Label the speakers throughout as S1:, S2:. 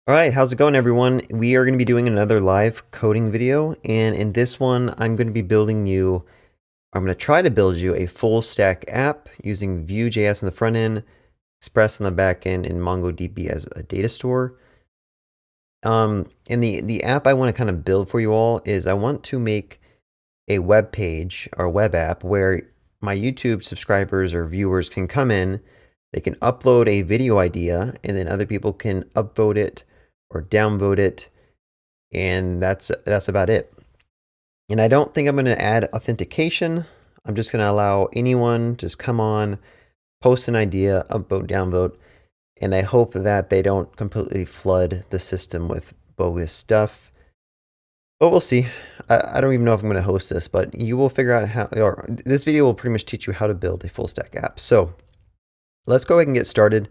S1: All right, how's it going, everyone? We are going to be doing another live coding video, and in this one, I'm going to try to build you a full stack app using Vue.js on the front end, Express on the back end, and MongoDB as a data store. And the app I want to kind of build for you all is I want to make a web page or web app where my YouTube subscribers or viewers can come in, they can upload a video idea, and then other people can upvote it or downvote it, and that's about it. And I don't think I'm going to add authentication. I'm just going to allow anyone just come on, post an idea, upvote, downvote, and I hope that they don't completely flood the system with bogus stuff. But we'll see. I don't even know if I'm going to host this, but you will figure out how, or this video will pretty much teach you how to build a full stack app. So let's go ahead and get started.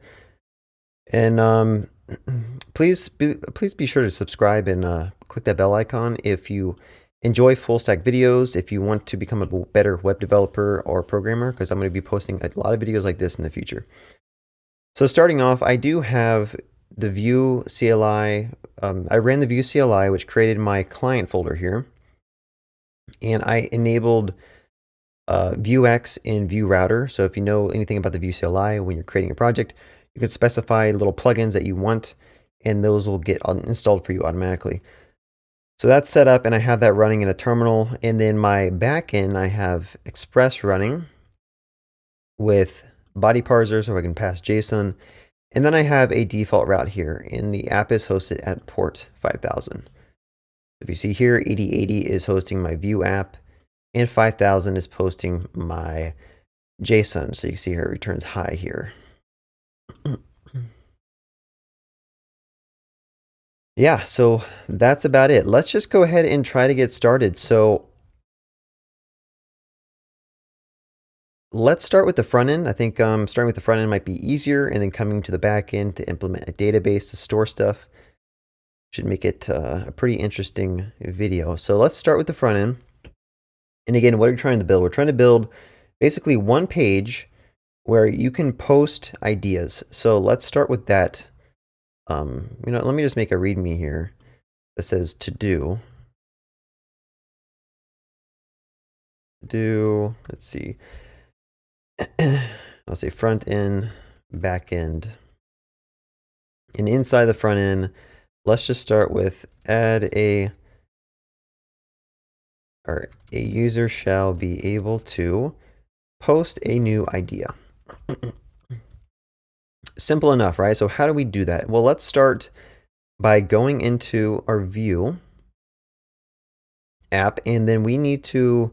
S1: And please be sure to subscribe and click that bell icon if you enjoy full stack videos, if you want to become a better web developer or programmer, because I'm going to be posting a lot of videos like this in the future. So starting off, I do have the Vue CLI. I ran the Vue CLI, which created my client folder here. And I enabled Vuex in Vue Router. So if you know anything about the Vue CLI, when you're creating a project, you can specify little plugins that you want, and those will get installed for you automatically. So that's set up, and I have that running in a terminal. And then my backend, I have Express running with body parser, so I can pass JSON. And then I have a default route here, and the app is hosted at port 5000. If you see here, 8080 is hosting my Vue app, and 5000 is posting my JSON. So you can see here it returns high here. Yeah, so that's about it. Let's just go ahead and try to get started. So let's start with the front end. I think starting with the front end might be easier, and then coming to the back end to implement a database to store stuff should make it a pretty interesting video. So let's start with the front end. And again, what are we trying to build? We're trying to build basically one page where you can post ideas. So let's start with that. Let me just make a README here that says to do. Let's see. I'll say front end, back end. And inside the front end, let's just start with add a user shall be able to post a new idea. Simple enough, right? So how do we do that? Well, let's start by going into our Vue app, and then we need to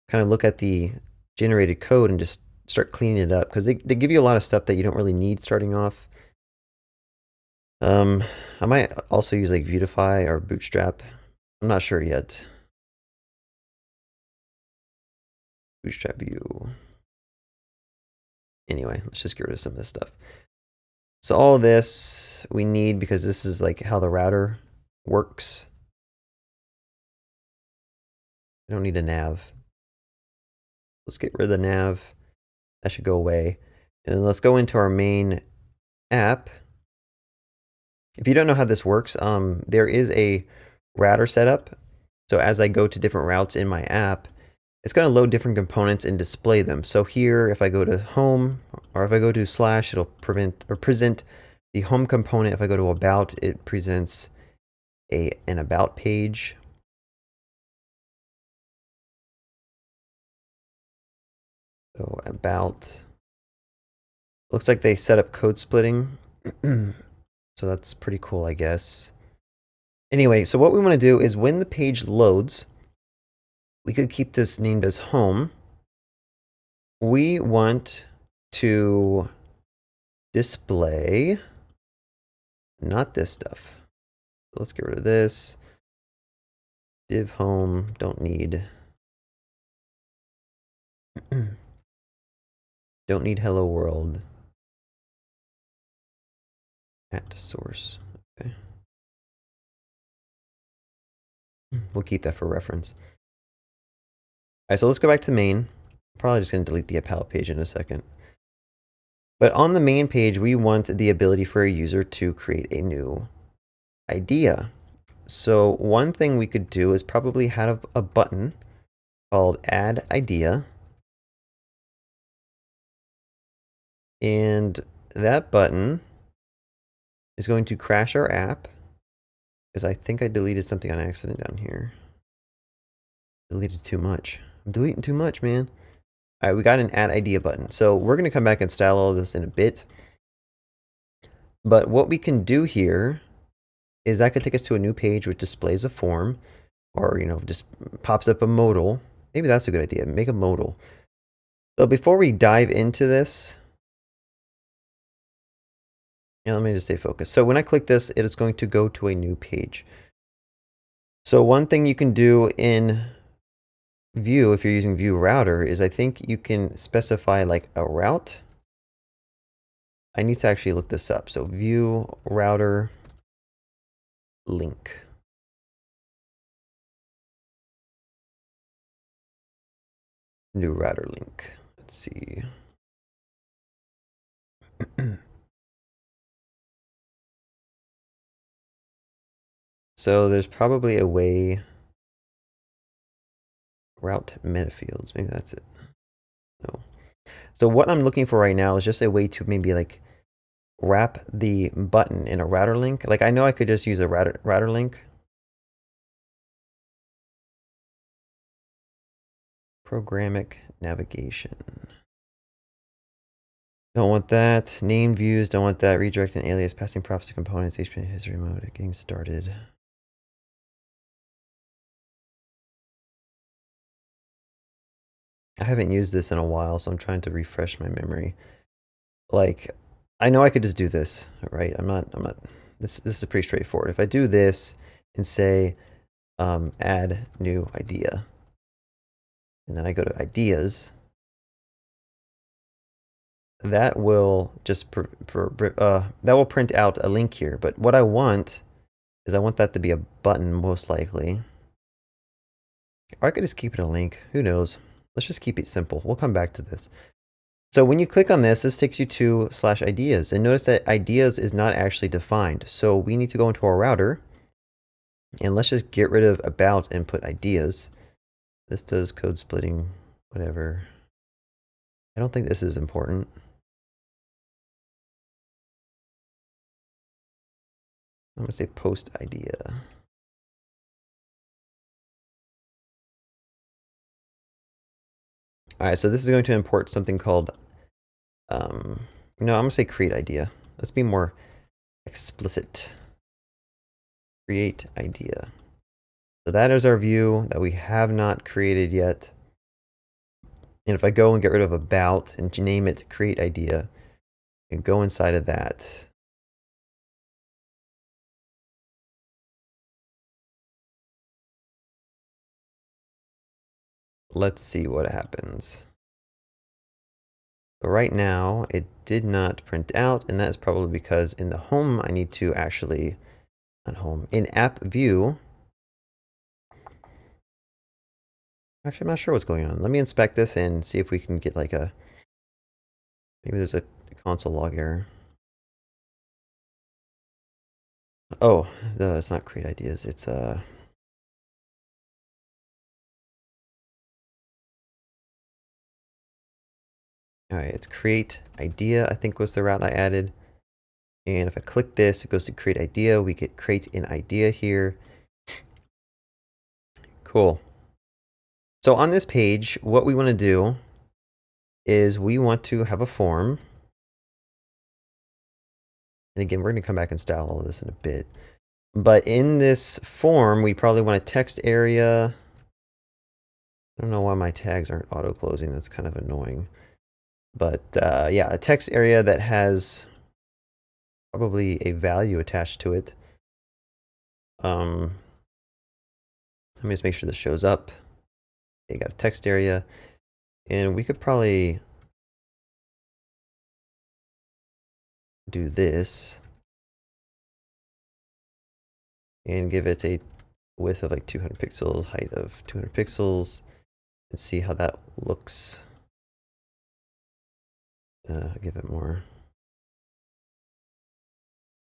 S1: kind of look at the generated code and just start cleaning it up, because they give you a lot of stuff that you don't really need starting off. I might also use like Vuetify or Bootstrap. I'm not sure yet. Bootstrap Vue. Anyway, let's just get rid of some of this stuff. So all this we need because this is like how the router works. I don't need a nav. Let's get rid of the nav. That should go away. And then let's go into our main app. If you don't know how this works, there is a router setup. So as I go to different routes in my app, it's going to load different components and display them. So here, if I go to home, or if I go to slash, it'll present the home component. If I go to about, it presents an about page. So about, looks like they set up code splitting. So that's pretty cool, I guess. Anyway, so what we want to do is when the page loads, we could keep this named as home. We want to display not this stuff. So let's get rid of this. Div home, don't need. Don't need hello world. At source. Okay. We'll keep that for reference. All right, so let's go back to the main. Probably just going to delete the about page in a second. But on the main page, we want the ability for a user to create a new idea. So one thing we could do is probably have a button called add idea. And that button is going to crash our app, because I think I deleted something on accident down here. Deleted too much. I'm deleting too much, man. All right, we got an add idea button. So we're going to come back and style all this in a bit. But what we can do here is that could take us to a new page which displays a form, or, you know, just pops up a modal. Maybe that's a good idea. Make a modal. So before we dive into this, let me just stay focused. So when I click this, it is going to go to a new page. So one thing you can do in Vue, if you're using Vue router, is I think you can specify like a route. I need to actually look this up. So Vue router link. New router link. Let's see. So there's probably a way. Route meta fields. Maybe that's it. No. So what I'm looking for right now is just a way to maybe like wrap the button in a router link. Like I know I could just use a router link. Programmatic navigation. Don't want that. Name views. Don't want that. Redirect and alias. Passing props to components. HTTP history mode. Getting started. I haven't used this in a while, so I'm trying to refresh my memory. Like, I know I could just do this, right? I'm not, this is pretty straightforward. If I do this and say, add new idea, and then I go to ideas, that will just, that will print out a link here. But what I want is I want that to be a button, most likely. Or I could just keep it a link. Who knows? Let's just keep it simple. We'll come back to this. So when you click on this, this takes you to /ideas. And notice that ideas is not actually defined. So we need to go into our router. And let's just get rid of about and put ideas. This does code splitting, whatever. I don't think this is important. I'm going to say post idea. All right, so this is going to import something called, no, I'm going to say create idea. Let's be more explicit. Create idea. So that is our view that we have not created yet. And if I go and get rid of about and name it create idea and go inside of that, let's see what happens. So right now it did not print out, and that's probably because in the home I need to actually, not home, in app view. Actually, I'm not sure what's going on. Let me inspect this and see if we can get like a, maybe there's a console log error. Oh, it's not create ideas. It's all right, it's create idea, I think was the route I added. And if I click this, it goes to create idea. We get create an idea here. Cool. So on this page, what we want to do is we want to have a form. And again, we're going to come back and style all of this in a bit. But in this form, we probably want a text area. I don't know why my tags aren't auto-closing. That's kind of annoying. But yeah, a text area that has probably a value attached to it. Let me just make sure this shows up. You got a text area. And we could probably do this and give it a width of like 200 pixels, height of 200 pixels, and see how that looks. Give it more.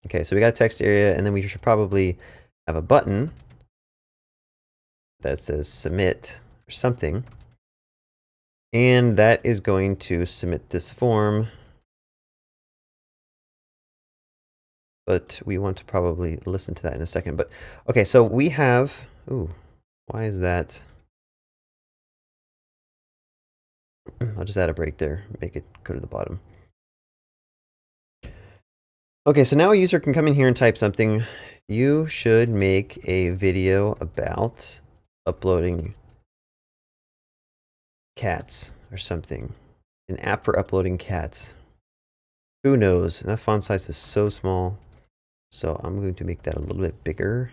S1: Okay, so we got a text area, and then we should probably have a button that says submit or something. And that is going to submit this form. But we want to probably listen to that in a second. But okay, so we have, ooh, why is that? I'll just add a break there, make it go to the bottom. Okay, so now a user can come in here and type something. You should make a video about uploading cats or something. An app for uploading cats. Who knows? That font size is so small. So I'm going to make that a little bit bigger.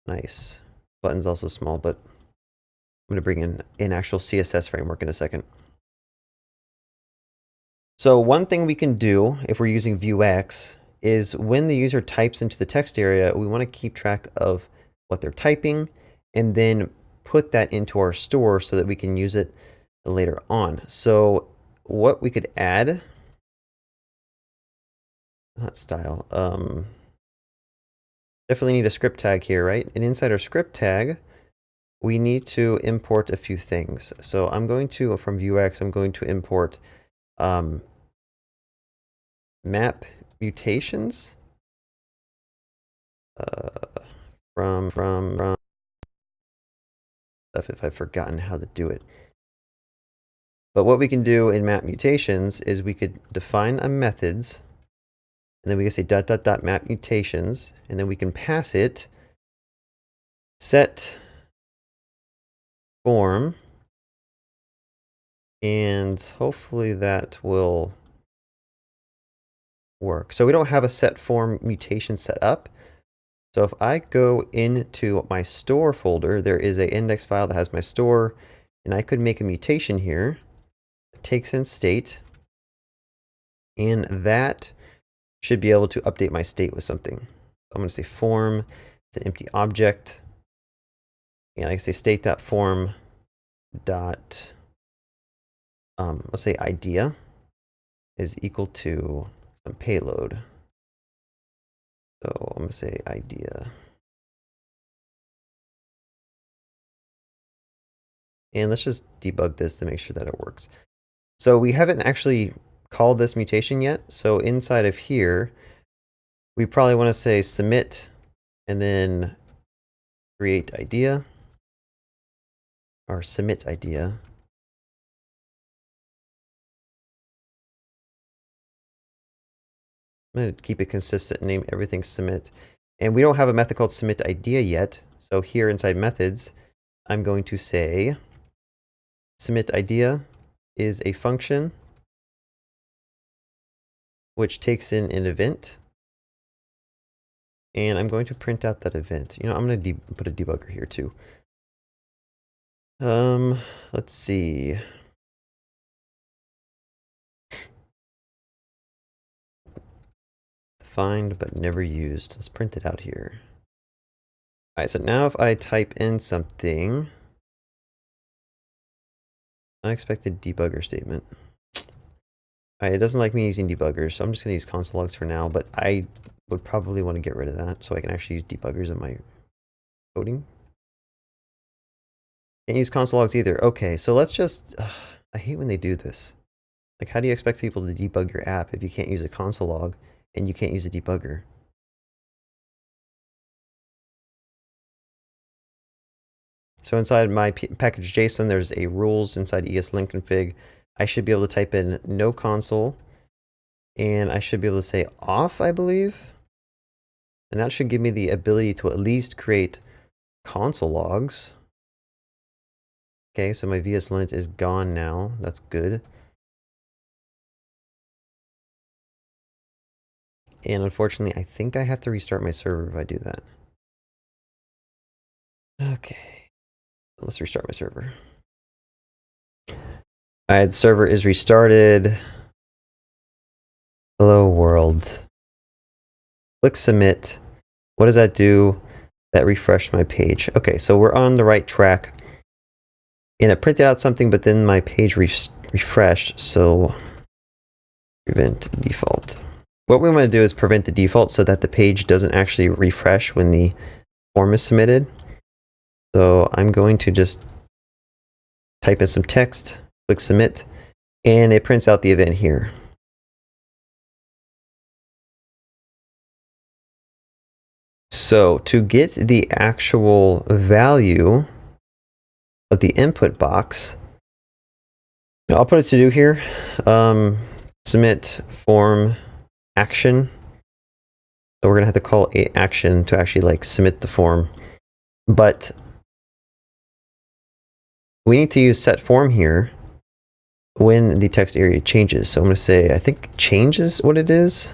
S1: Nice. Button's also small, but I'm going to bring in an actual CSS framework in a second. So one thing we can do if we're using Vuex is when the user types into the text area, we want to keep track of what they're typing and then put that into our store so that we can use it later on. So what we could add, not style, definitely need a script tag here, right? And inside our script tag, we need to import a few things. So I'm going to, from Vuex, I'm going to import map mutations from stuff if I've forgotten how to do it. But what we can do in map mutations is we could define a methods, and then we can say dot dot dot map mutations, and then we can pass it set form, and hopefully that will work. So we don't have a set form mutation set up. So if I go into my store folder, there is an index file that has my store, and I could make a mutation here that takes in state, and that should be able to update my state with something. I'm going to say form, it's an empty object, and I can say state.form dot, let's say idea is equal to some payload. So I'm going to say idea. And let's just debug this to make sure that it works. So we haven't actually called this mutation yet. So inside of here, we probably want to say submit and then create idea or submit idea. I'm going to keep it consistent and name everything submit. And we don't have a method called submit idea yet. So here inside methods, I'm going to say submit idea is a function which takes in an event. And I'm going to print out that event. You know, I'm going to put a debugger here too. Let's see. Defined but never used. Let's print it out here. All right, so now if I type in something, unexpected debugger statement. All right, it doesn't like me using debuggers, so I'm just going to use console logs for now, but I would probably want to get rid of that so I can actually use debuggers in my coding. Can't use console logs either. Okay, so let's just, I hate when they do this. Like, how do you expect people to debug your app if you can't use a console log and you can't use a debugger? So inside my package JSON, there's a rules inside ESLint config. I should be able to type in no console, and I should be able to say off, I believe. And that should give me the ability to at least create console logs. Okay, so my VSLint is gone now. That's good. And unfortunately, I think I have to restart my server if I do that. Okay, let's restart my server. All right, the server is restarted. Hello world. Click submit. What does that do? That refreshed my page. Okay, so we're on the right track. And it printed out something, but then my page refreshed, so prevent default. what we want to do is prevent the default so that the page doesn't actually refresh when the form is submitted. So I'm going to just type in some text, click submit, and it prints out the event here. So to get the actual value of the input box, I'll put a to do here. Submit form action. So we're gonna have to call a action to actually like submit the form, but we need to use set form here when the text area changes. So I'm gonna say, I think change is what it is.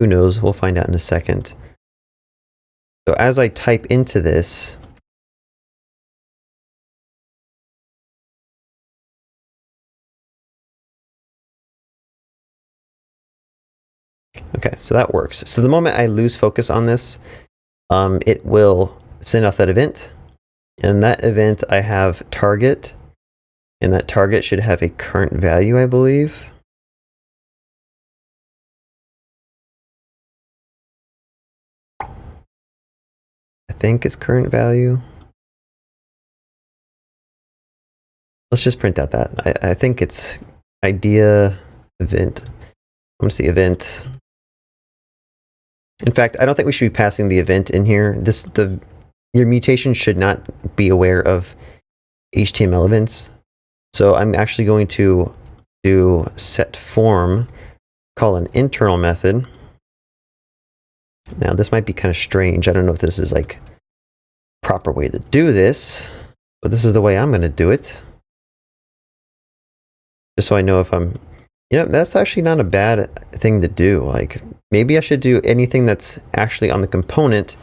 S1: Who knows? We'll find out in a second. So as I type into this, okay, so that works. So the moment I lose focus on this, it will send off that event. And that event I have target, and that target should have a current value, I believe. I think it's current value. Let's just print out that. I think it's idea event. I'm going to see event. In fact, I don't think we should be passing the event in here. Your mutation should not be aware of HTML events. So I'm actually going to do set form, call an internal method. Now this might be kind of strange. I don't know if this is like proper way to do this, but this is the way I'm going to do it. Just so I know if I'm, that's actually not a bad thing to do. Like maybe I should do anything that's actually on the component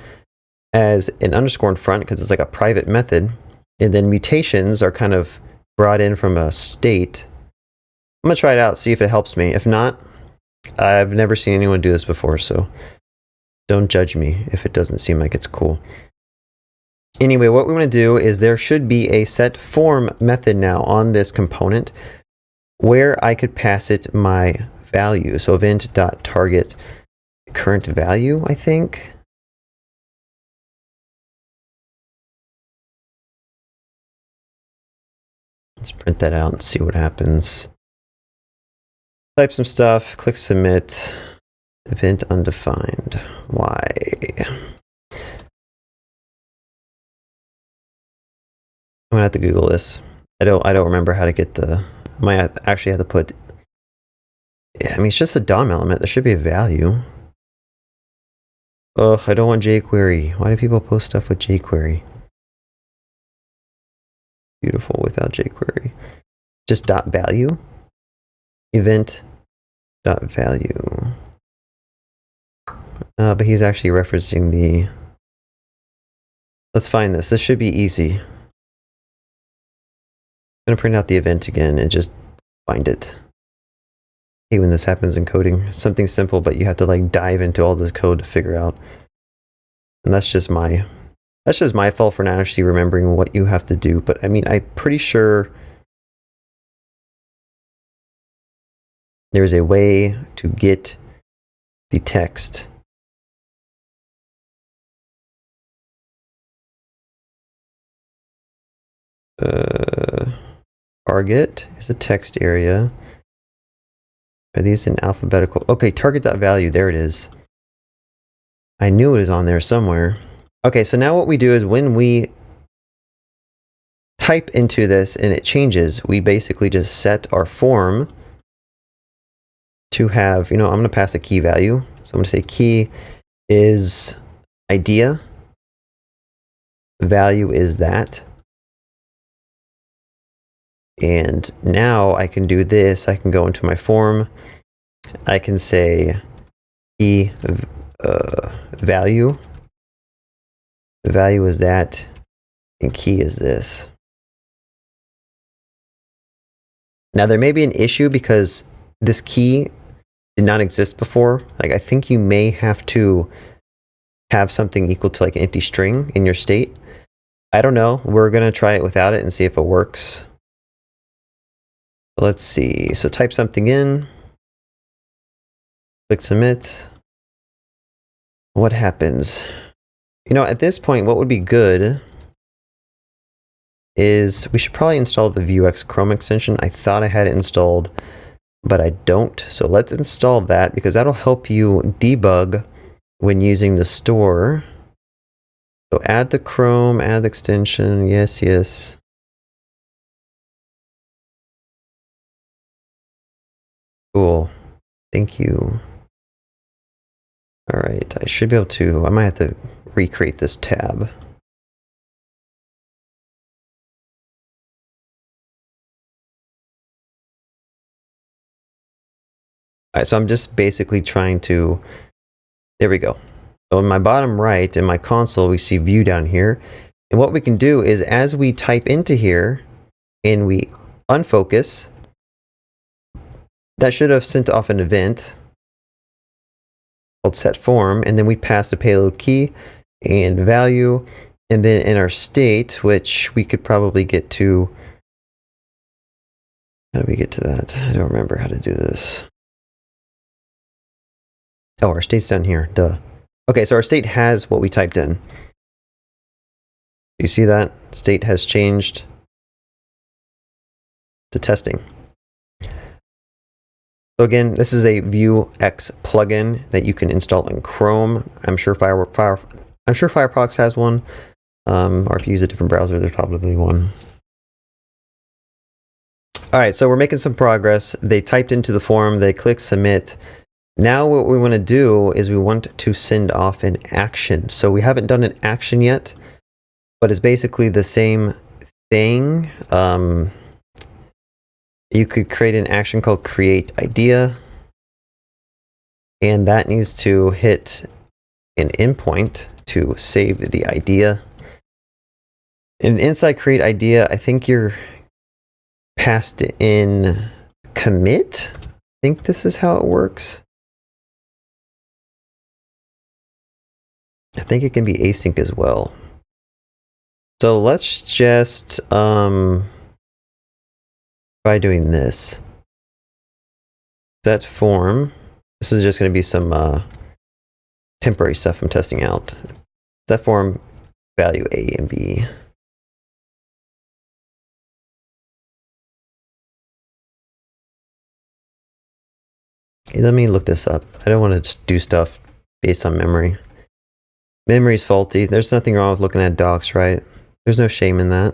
S1: as an underscore in front because it's like a private method. And then mutations are kind of brought in from a state. I'm going to try it out, see if it helps me. If not, I've never seen anyone do this before, so don't judge me if it doesn't seem like it's cool. Anyway, what we want to do is there should be a set form method now on this component where I could pass it my value. So event.target current value, I think. Let's print that out and see what happens. Type some stuff, click submit, event undefined. Why? I'm gonna have to Google this. I don't remember how to get the. I might actually have to put. I mean, it's just a DOM element. There should be a value. Ugh, I don't want jQuery. Why do people post stuff with jQuery? Beautiful without jQuery. Just dot value. Event dot value. But he's actually referencing the. Let's find this. This should be easy. I'm gonna print out the event again and just find it. I hate when this happens in coding. Something simple, but you have to like dive into all this code to figure out. And that's just my fault for not actually remembering what you have to do. But I mean, I'm pretty sure there's a way to get the text. Target is a text area. Are these in alphabetical? Okay, target.value, there it is. I knew it was on there somewhere. Okay, so now what we do is when we type into this and it changes, we basically just set our form to have, I'm going to pass a key value. So I'm going to say key is idea. Value is that. And now I can do this. I can go into my form. I can say key value. The value is that, and key is this. Now there may be an issue because this key did not exist before. Like I think you may have to have something equal to like an empty string in your state. I don't know. We're gonna try it without it and see if it works. Let's see. So type something in. Click submit. What happens? You know, at this point, what would be good is we should probably install the Vuex Chrome extension. I thought I had it installed, but I don't. So let's install that because that'll help you debug when using the store. So add the Chrome, add the extension. Yes, yes. Cool. Thank you. All right, I should be able to, I might have to recreate this tab. All right, so I'm just basically trying to, there we go. So in my bottom right, in my console, we see view down here. And what we can do is as we type into here and we unfocus, that should have sent off an event called set form, and then we pass the payload key and value, and then in our state, which we could probably get to, how do we get to that? I don't remember how to do this. Oh, our state's down here, duh. Okay, so our state has what we typed in. You see that? State has changed to testing. So again, this is a Vuex plugin that you can install in Chrome. I'm sure Firefox has one, or if you use a different browser, there's probably one. All right, so we're making some progress. They typed into the form, they click submit. Now what we want to do is we want to send off an action. So we haven't done an action yet, but it's basically the same thing. You could create an action called create idea, and that needs to hit an endpoint to save the idea. And inside create idea, I think you're passed in commit. I think this is how it works. I think it can be async as well. So let's just try doing this. Set form. This is just going to be some temporary stuff I'm testing out. Set form value A and B. Okay, let me look this up. I don't want to just do stuff based on memory. Memory's faulty. There's nothing wrong with looking at docs, right? There's no shame in that.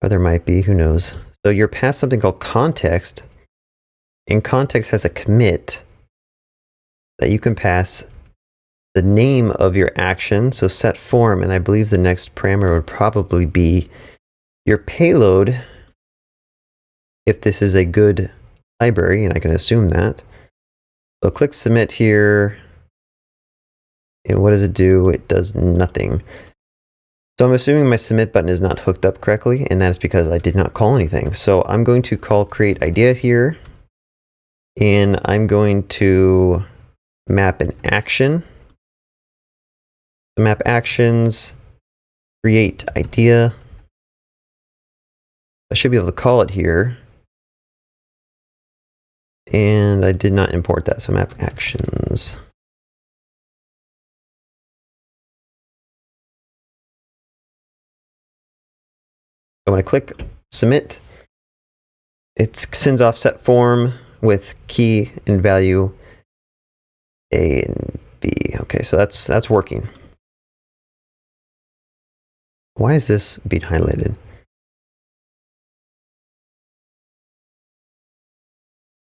S1: Or there might be, who knows. So you're past something called context, and context has a commit that you can pass the name of your action. So set form, and I believe the next parameter would probably be your payload, if this is a good library, and I can assume that. So click submit here. And what does it do? It does nothing. So I'm assuming my submit button is not hooked up correctly, and that is because I did not call anything. So I'm going to call create idea here, and I'm going to map an action. Map actions, create idea. I should be able to call it here. And I did not import that, so map actions. So when I click submit, it sends off set form with key and value A and B. Okay, so that's working. Why is this being highlighted?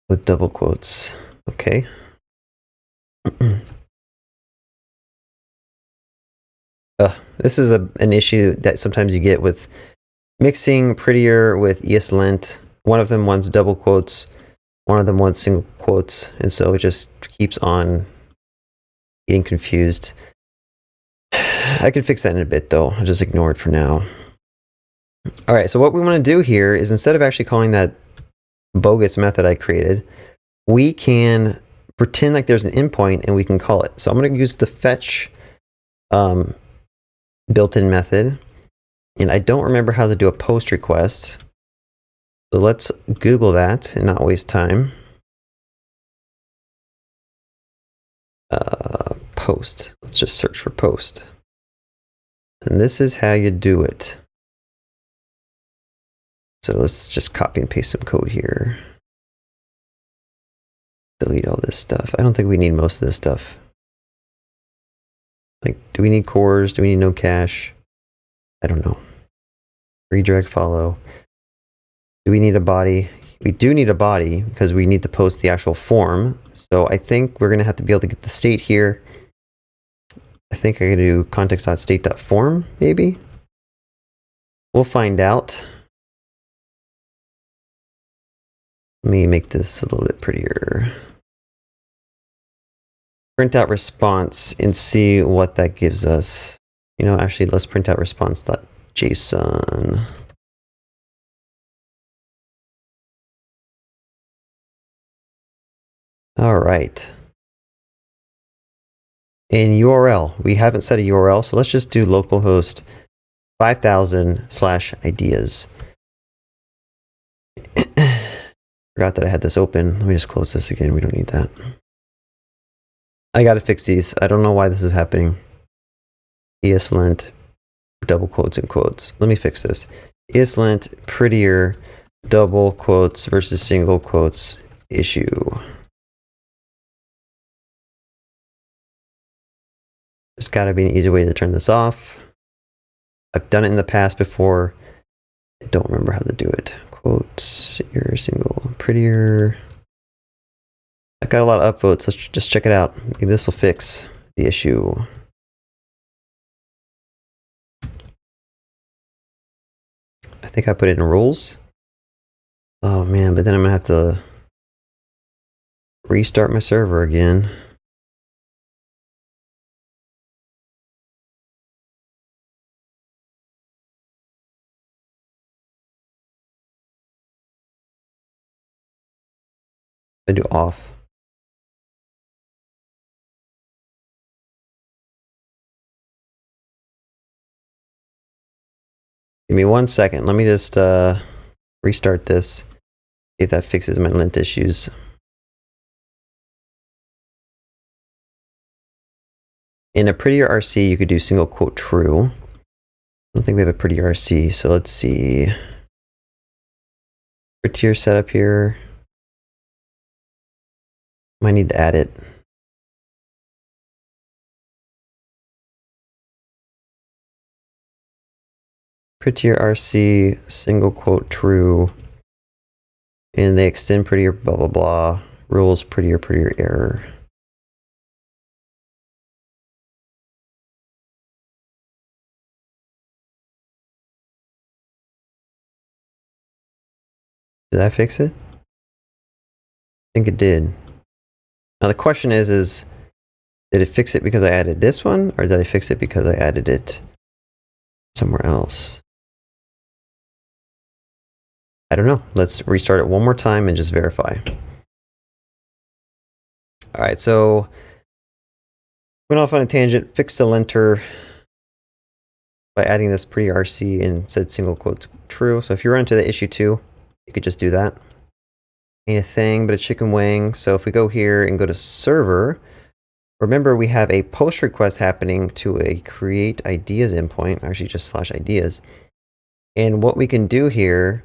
S1: With double quotes. Okay. This is an issue that sometimes you get with mixing prettier with ESLint. One of them wants double quotes, one of them wants single quotes, and so it just keeps on getting confused. I can fix that in a bit though. I'll just ignore it for now. All right, so what we want to do here is instead of actually calling that bogus method I created, we can pretend like there's an endpoint and we can call it. So I'm going to use the fetch built-in method. And I don't remember how to do a post request. So let's Google that and not waste time. post. Let's just search for post. And this is how you do it. So let's just copy and paste some code here. Delete all this stuff. I don't think we need most of this stuff. Like, do we need cores? Do we need no cache? I don't know. Redirect follow. Do we need a body? We do need a body because we need to post the actual form. So I think we're going to have to be able to get the state here. I think I can do context.state.form, maybe. We'll find out. Let me make this a little bit prettier. Print out response and see what that gives us. You know, actually, let's print out response.json. All right. In URL, we haven't set a URL, so let's just do localhost 5000/ideas. Forgot that I had this open. Let me just close this again. We don't need that. I gotta fix these. I don't know why this is happening. ESLint, double quotes and quotes. Let me fix this. ESLint, prettier, double quotes versus single quotes issue. There's gotta be an easy way to turn this off. I've done it in the past before. I don't remember how to do it. Quotes, your single, prettier. I've got a lot of upvotes. Let's just check it out. Maybe this will fix the issue. I think I put it in rules. Oh man, but then I'm gonna have to restart my server again. I do off. Give me 1 second. Let me just restart this. See if that fixes my lint issues. In a prettier RC, you could do single quote true. I don't think we have a prettier RC, so let's see. Prettier setup here. Might need to add it. Prettier RC, single quote true. And they extend prettier blah blah blah. Rules prettier error. Did that fix it? I think it did. Now the question is did it fix it because I added this one, or did I fix it because I added it somewhere else? I don't know. Let's restart it one more time and just verify. All right, so went off on a tangent, fixed the linter by adding this pretty RC and said single quotes true. So if you run into the issue too, you could just do that. Ain't a thing but a chicken wing. So if we go here and go to server, remember we have a post request happening to a create ideas endpoint, actually just /ideas. And what we can do here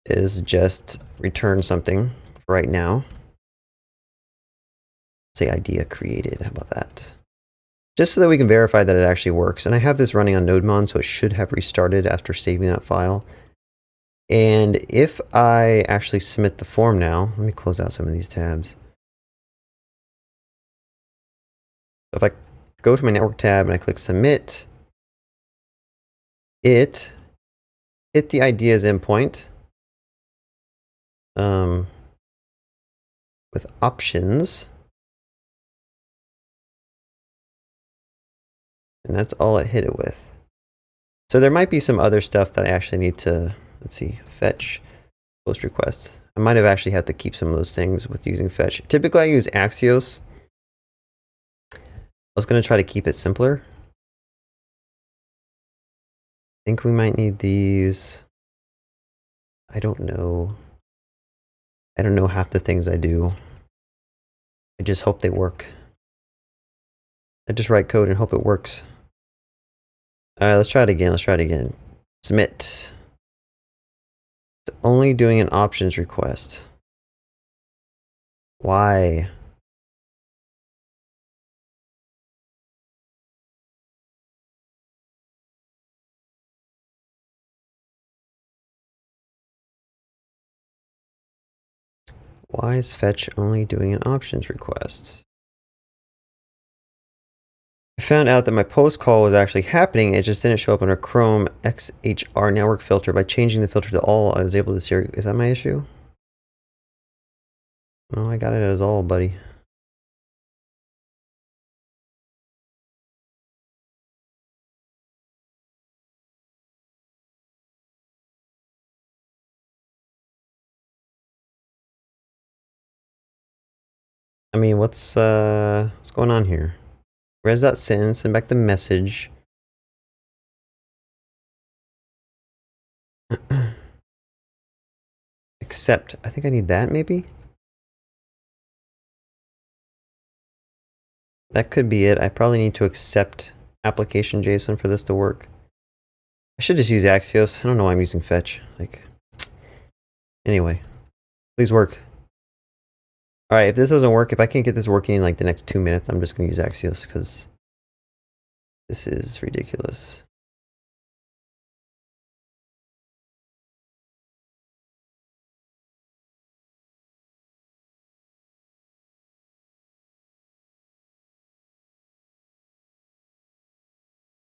S1: is just return something right now. Say idea created, how about that? Just so that we can verify that it actually works. And I have this running on NodeMon, so it should have restarted after saving that file. And if I actually submit the form now, let me close out some of these tabs. If I go to my network tab and I click submit, it hit the ideas endpoint with options. And that's all it hit it with. So there might be some other stuff that I actually need to, let's see, fetch, post requests. I might have actually had to keep some of those things with using fetch. Typically I use Axios. I was going to try to keep it simpler. I think we might need these. I don't know. I don't know half the things I do. I just hope they work. I just write code and hope it works. Alright, let's try it again. Submit. It's only doing an options request. Why? Why is fetch only doing an options request? I found out that my post call was actually happening. It just didn't show up under Chrome XHR network filter. By changing the filter to all, I was able to see. Is that my issue? No, I got it as all, buddy. I mean, what's going on here? Where's that send? Send back the message. Accept. I think I need that, maybe? That could be it. I probably need to accept application JSON for this to work. I should just use Axios. I don't know why I'm using fetch. Like, anyway, please work. All right, if this doesn't work, if I can't get this working in like the next 2 minutes, I'm just going to use Axios because this is ridiculous.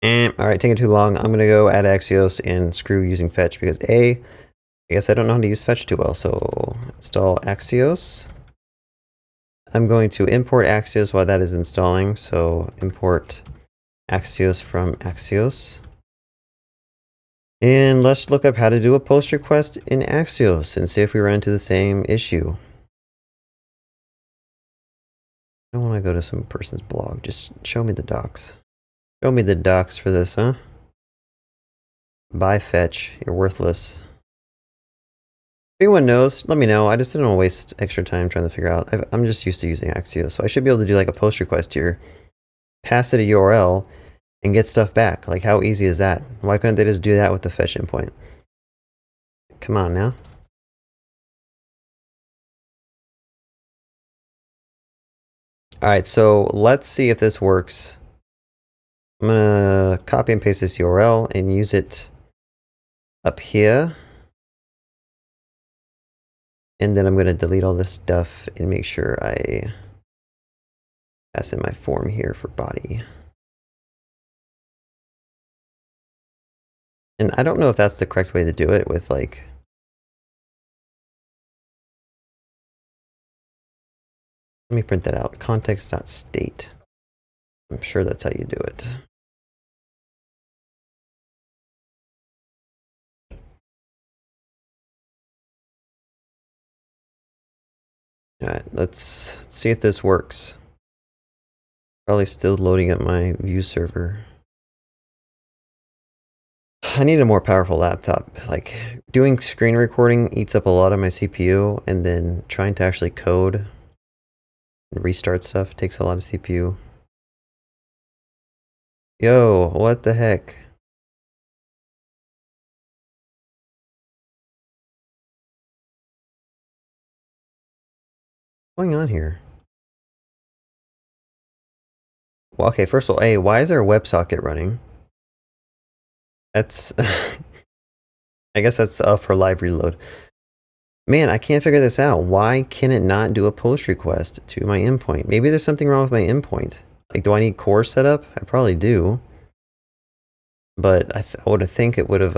S1: And all right, taking too long. I'm going to go add Axios and screw using fetch because I guess I don't know how to use fetch too well. So install Axios. I'm going to import Axios while that is installing. So import Axios from Axios. And let's look up how to do a post request in Axios and see if we run into the same issue. I don't want to go to some person's blog. Just show me the docs. Show me the docs for this, huh? Bye, fetch. You're worthless. If anyone knows, let me know. I just didn't want to waste extra time trying to figure out. I'm just used to using Axios, so I should be able to do like a post request here, pass it a URL, and get stuff back. Like, how easy is that? Why couldn't they just do that with the fetch endpoint? Come on now. All right, so let's see if this works. I'm gonna copy and paste this URL and use it up here. And then I'm gonna delete all this stuff and make sure I pass in my form here for body. And I don't know if that's the correct way to do it with like, let me print that out, context.state. I'm sure that's how you do it. All right, let's see if this works. Probably still loading up my Vue server. I need a more powerful laptop. Like, doing screen recording eats up a lot of my CPU, and then trying to actually code and restart stuff takes a lot of CPU. Yo, what the heck? What's going on here? Well, okay, first of all, hey, why is there a WebSocket running? That's... I guess that's for live reload. Man, I can't figure this out. Why can it not do a post request to my endpoint? Maybe there's something wrong with my endpoint. Like, do I need core setup? I probably do. But I would think it would have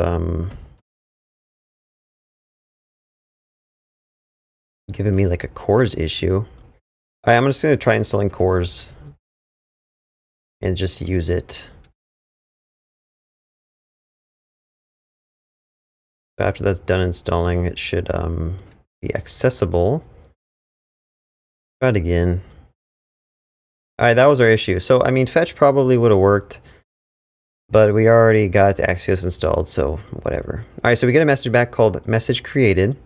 S1: given me like a cores issue. All right, I'm just going to try installing cores and just use it. After that's done installing, it should be accessible. Try it again. All right, that was our issue. So, I mean, fetch probably would have worked, but we already got Axios installed, so whatever. All right, so we get a message back called message created.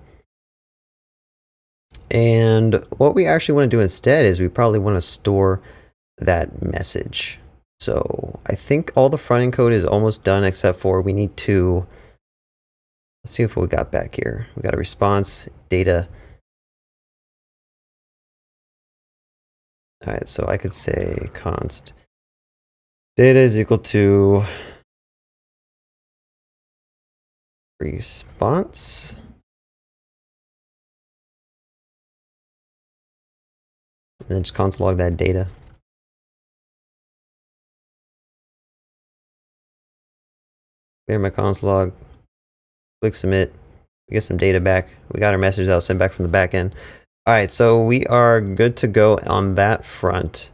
S1: And what we actually want to do instead is we probably want to store that message. So I think all the front end code is almost done except for we need to, let's see if we got back here. We got a response data. All right, so I could say const data is equal to response. And then just const log that data. Clear my const log. Click submit. We get some data back. We got our message that was sent back from the backend. All right, so we are good to go on that front.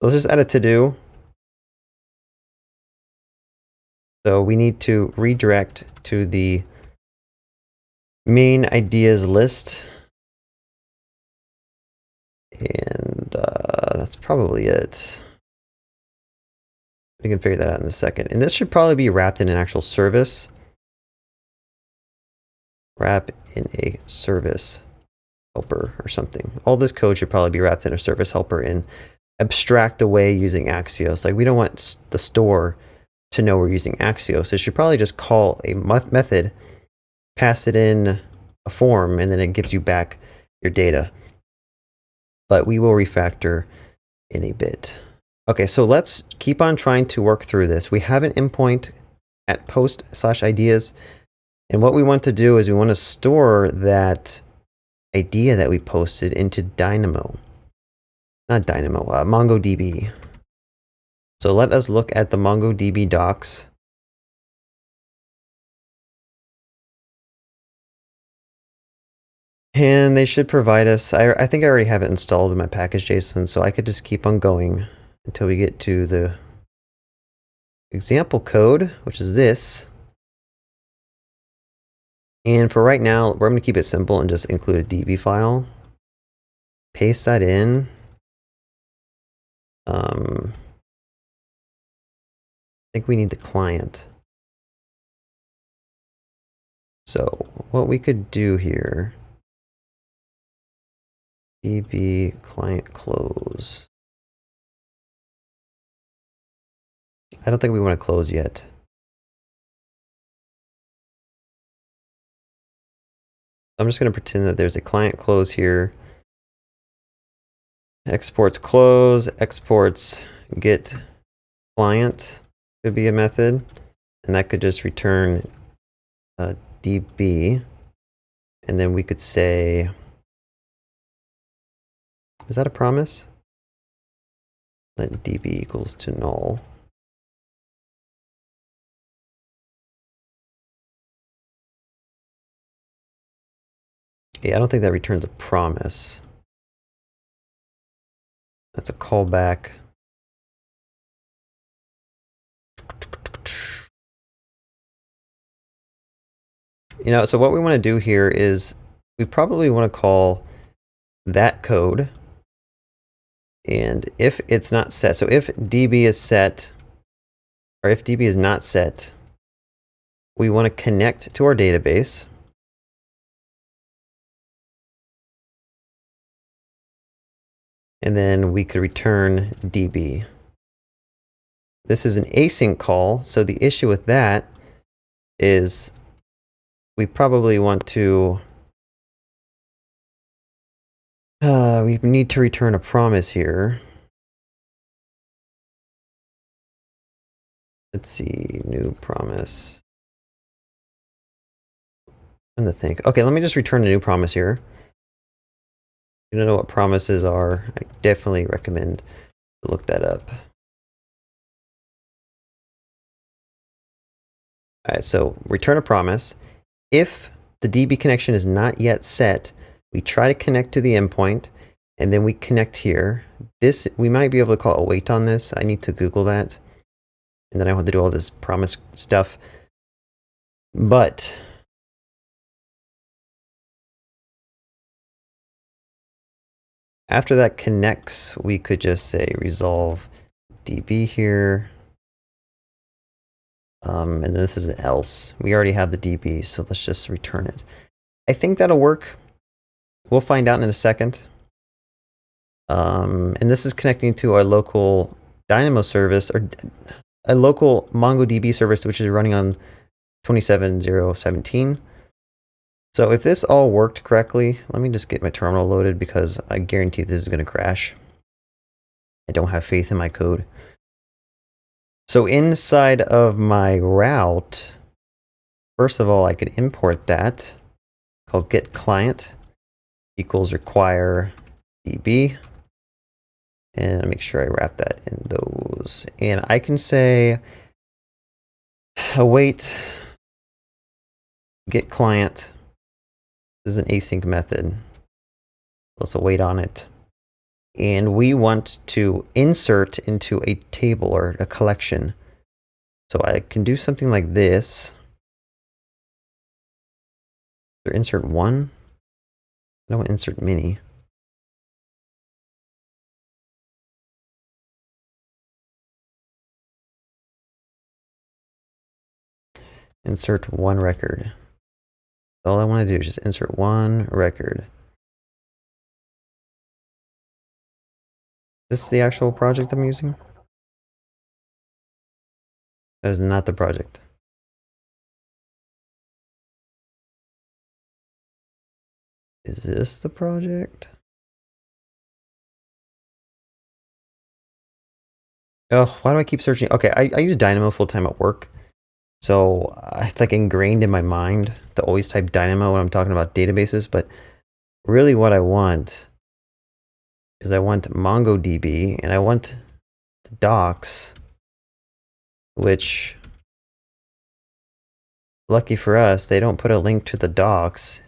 S1: Let's just add a to-do. So we need to redirect to the main ideas list. And that's probably it. We can figure that out in a second. And this should probably be wrapped in an actual service. Wrap in a service helper or something. All this code should probably be wrapped in a service helper and abstract away using Axios. Like we don't want the store to know we're using Axios. It should probably just call a method, pass it in a form, and then it gives you back your data. But we will refactor in a bit. Okay, so let's keep on trying to work through this. We have an endpoint at post/ideas. And what we want to do is we want to store that idea that we posted into MongoDB. So let us look at the MongoDB docs. And they should provide us, I think I already have it installed in my package.json, so I could just keep on going until we get to the example code, which is this. And for right now, we're going to keep it simple and just include a DB file. Paste that in. I think we need the client. So what we could do here, DB client close. I don't think we want to close yet. I'm just going to pretend that there's a client close here. Exports close, exports get client could be a method, and that could just return DB. And then we could say, is that a promise? Let DB equals to null. Yeah, I don't think that returns a promise. That's a callback. You know, so what we want to do here is we probably want to call that code. And if it's not set, so if DB is set, or if DB is not set, we want to connect to our database. And then we could return DB. This is an async call, so the issue with that is we probably want to, we need to return a promise here. Let's see, new promise. I'm trying to think. Okay, let me just return a new promise here. If you don't know what promises are, I definitely recommend to look that up. All right, so return a promise. If the DB connection is not yet set, we try to connect to the endpoint, and then we connect here. This, we might be able to call await on this. I need to Google that. And then I want to do all this promise stuff. But after that connects, we could just say resolve DB here. And this is an else. We already have the DB, so let's just return it. I think that'll work. We'll find out in a second. And this is connecting to our local Dynamo service, or a local MongoDB service, which is running on 27.0.17. So if this all worked correctly, let me just get my terminal loaded because I guarantee this is going to crash. I don't have faith in my code. So inside of my route, first of all, I could import that called get client equals require db. And make sure I wrap that in those. And I can say await get client. This is an async method. Let's await on it. And we want to insert into a table or a collection. So I can do something like this. Or insert one. I don't insert mini. Insert one record. All I want to do is just insert one record. Is this the actual project I'm using? That is not the project. Is this the project? Oh, why do I keep searching? Okay, I use Dynamo full time at work. So it's like ingrained in my mind to always type Dynamo when I'm talking about databases. But really what I want is I want MongoDB and I want the docs, which lucky for us, they don't put a link to the docs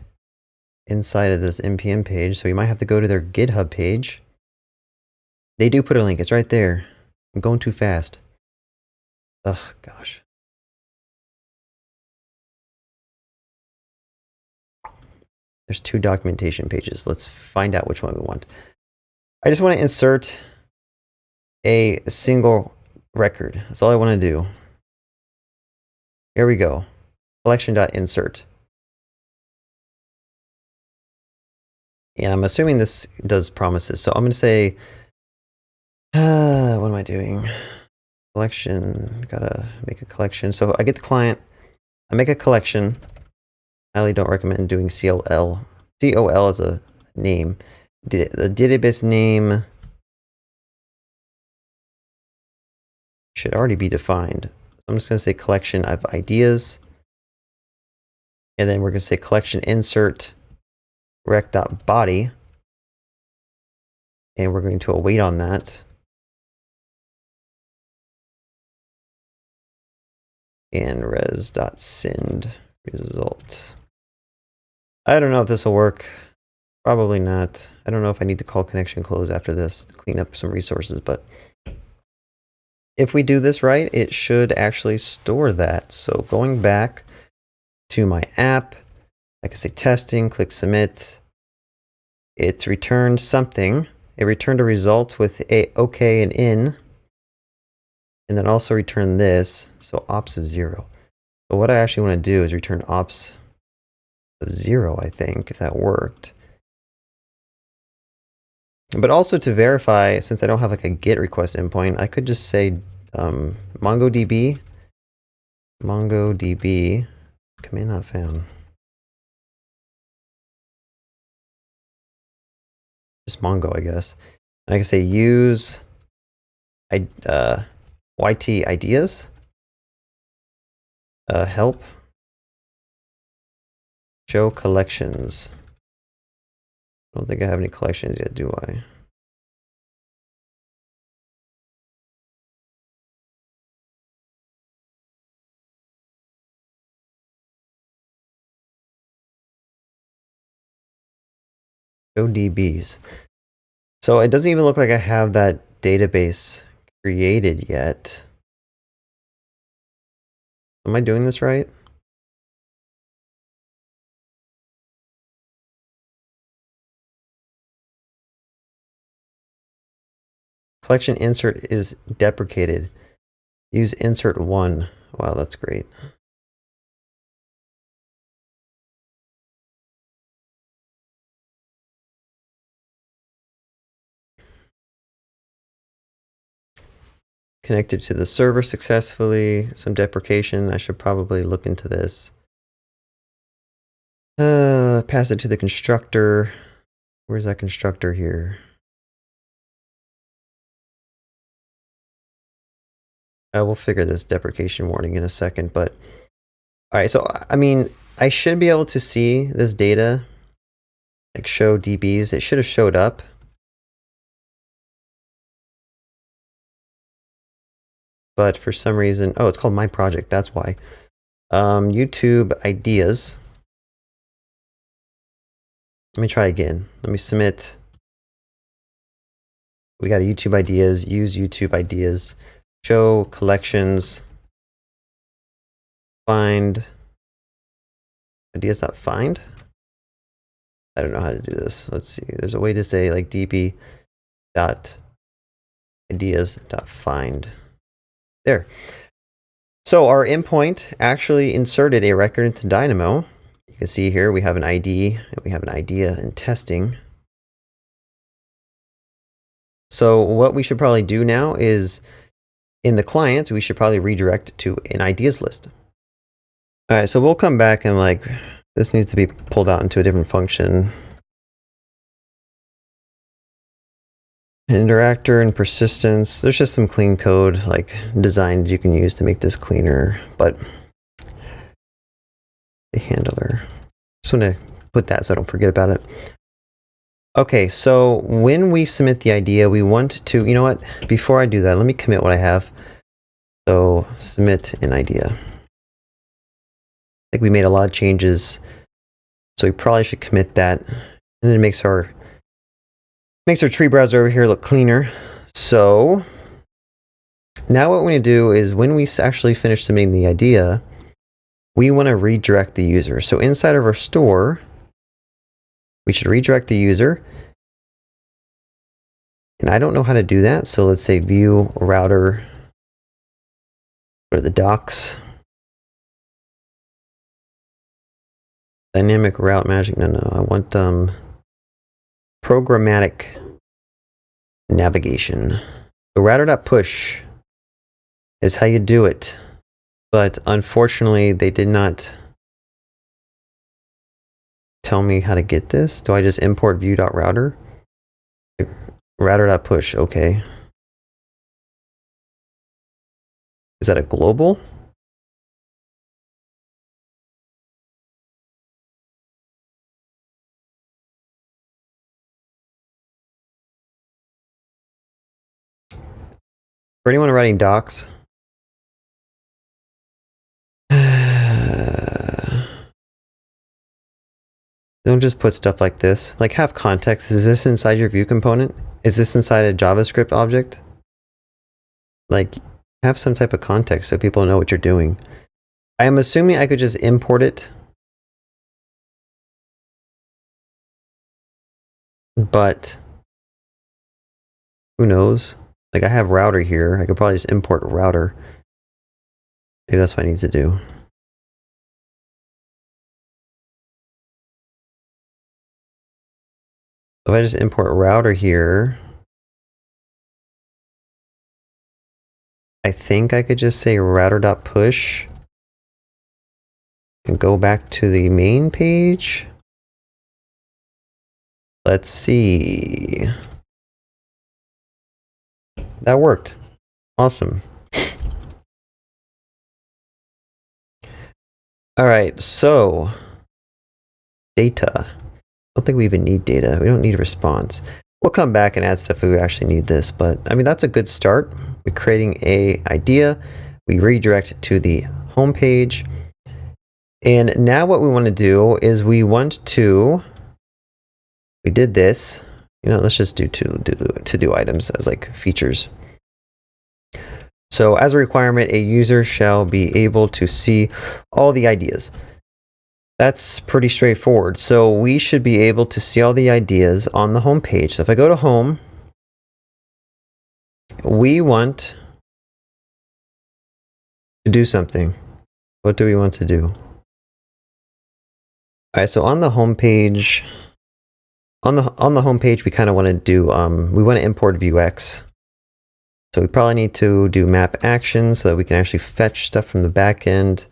S1: inside of this NPM page. So you might have to go to their GitHub page. They do put a link. It's right there. I'm going too fast. Ugh, gosh. There's two documentation pages. Let's find out which one we want. I just want to insert a single record. That's all I want to do. Here we go. Collection.insert. And I'm assuming this does promises. So I'm going to say, what am I doing? Collection, gotta make a collection. So I get the client, I make a collection. Highly don't recommend doing CLL. COL is a name. The database name should already be defined. I'm just gonna say collection of ideas. And then we're gonna say collection insert rec.body. And we're going to await on that. And res.send result. I don't know if this will work. Probably not. I don't know if I need to call connection close after this to clean up some resources, but if we do this right, it should actually store that. So going back to my app, I can say testing, click submit. It's returned something. It returned a result with a OK and in, and then also return this. So ops of 0. But what I actually want to do is return ops of 0, I think, if that worked. But also to verify, since I don't have like a GET request endpoint, I could just say MongoDB, command not found. Just Mongo, I guess. And I can say use YT ideas, help, show collections. I don't think I have any collections yet, do I? Show DBs. So it doesn't even look like I have that database created yet. Am I doing this right? Collection insert is deprecated. Use insert one. Wow, that's great. connected to the server successfully. Some deprecation. I should probably look into this. Pass it to the constructor. Where's that constructor here? I will figure this deprecation warning in a second, but all right. So, I mean, I should be able to see this data, like show DBs. It should have showed up. But for some reason, oh, it's called My Project. That's why. YouTube ideas. Let me try again. Let me submit. We got a YouTube ideas, use YouTube ideas, show collections, find ideas.find. I don't know how to do this. Let's see. There's a way to say like db.ideas.find. There. So our endpoint actually inserted a record into Dynamo. You can see here we have an ID and we have an idea in testing. So what we should probably do now is in the client, we should probably redirect to an ideas list. All right, so we'll come back and like, this needs to be pulled out into a different function. Interactor and persistence. There's just some clean code, like designs you can use to make this cleaner, but the handler. Just want to put that so I don't forget about it. Okay, so when we submit the idea, we want to, you know what, before I do that, let me commit what I have. So submit an idea. I think we made a lot of changes, so we probably should commit that. And it makes our tree browser over here look cleaner. So now what we're going to do is when we actually finish submitting the idea, we want to redirect the user. So inside of our store, we should redirect the user. And I don't know how to do that. So let's say view router, go to the docs. Dynamic route magic. No, I want programmatic navigation. The router.push is how you do it. But unfortunately, they did not tell me how to get this. Do I just import view.router? Router.push, okay. Is that a global? For anyone writing docs, don't just put stuff like this. Like, have context. Is this inside your view component? Is this inside a JavaScript object? Like, have some type of context so people know what you're doing. I am assuming I could just import it. But who knows? Like, I have router here. I could probably just import a router. Maybe that's what I need to do. If I just import router here, I think I could just say router.push and go back to the main page. Let's see. That worked. Awesome. All right, so data. I don't think we even need data. We don't need response. We'll come back and add stuff if we actually need this, but I mean, that's a good start. We're creating a idea. We redirect to the home page. And now what we want to do is we did this. You know, let's just do to-do items as like features. So as a requirement, a user shall be able to see all the ideas. That's pretty straightforward. So we should be able to see all the ideas on the home page. So if I go to home, we want to do something. What do we want to do? All right, so on the home page, on the home page, we kind of want to do we want to import Vuex. So we probably need to do map action so that we can actually fetch stuff from the back end.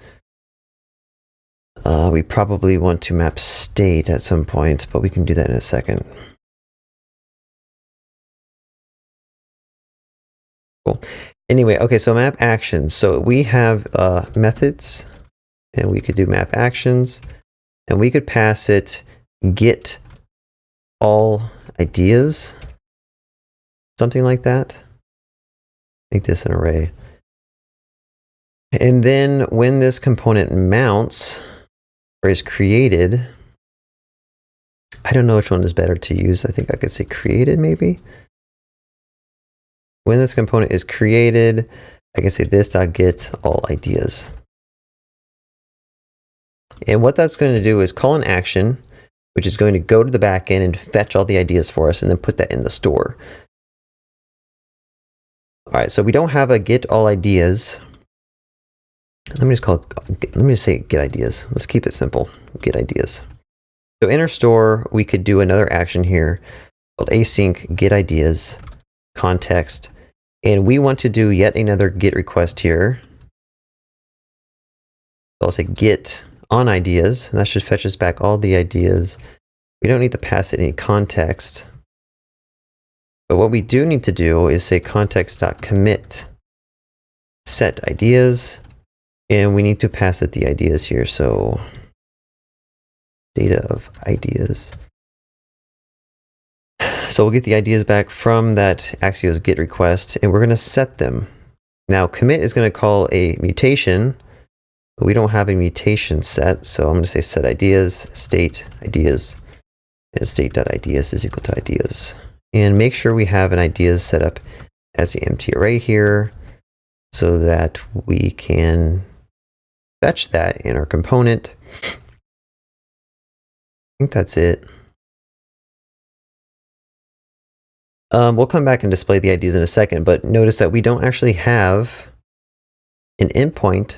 S1: We probably want to map state at some point, but we can do that in a second. Cool. Anyway, okay, so map actions. So we have methods, and we could do map actions, and we could pass it get all ideas, something like that. Make this an array. And then when this component mounts or is created, I don't know which one is better to use. I think I could say created maybe. When this component is created, I can say this.get all ideas. And what that's going to do is call an action, which is going to go to the backend and fetch all the ideas for us and then put that in the store. All right, so we don't have a get all ideas. Let me just say get ideas. Let's keep it simple. Get ideas. So in our store, we could do another action here called async get ideas context. And we want to do yet another get request here. So I'll say get on ideas, and that should fetch us back all the ideas. We don't need to pass it any context. But what we do need to do is say context.commit set ideas, and we need to pass it the ideas here. So data of ideas. So we'll get the ideas back from that Axios get request, and we're going to set them. Now commit is going to call a mutation, but we don't have a mutation set. So I'm going to say set ideas, state ideas, and state.ideas is equal to ideas. And make sure we have an ideas set up as the empty array here so that we can fetch that in our component. I think that's it. We'll come back and display the IDs in a second, but notice that we don't actually have an endpoint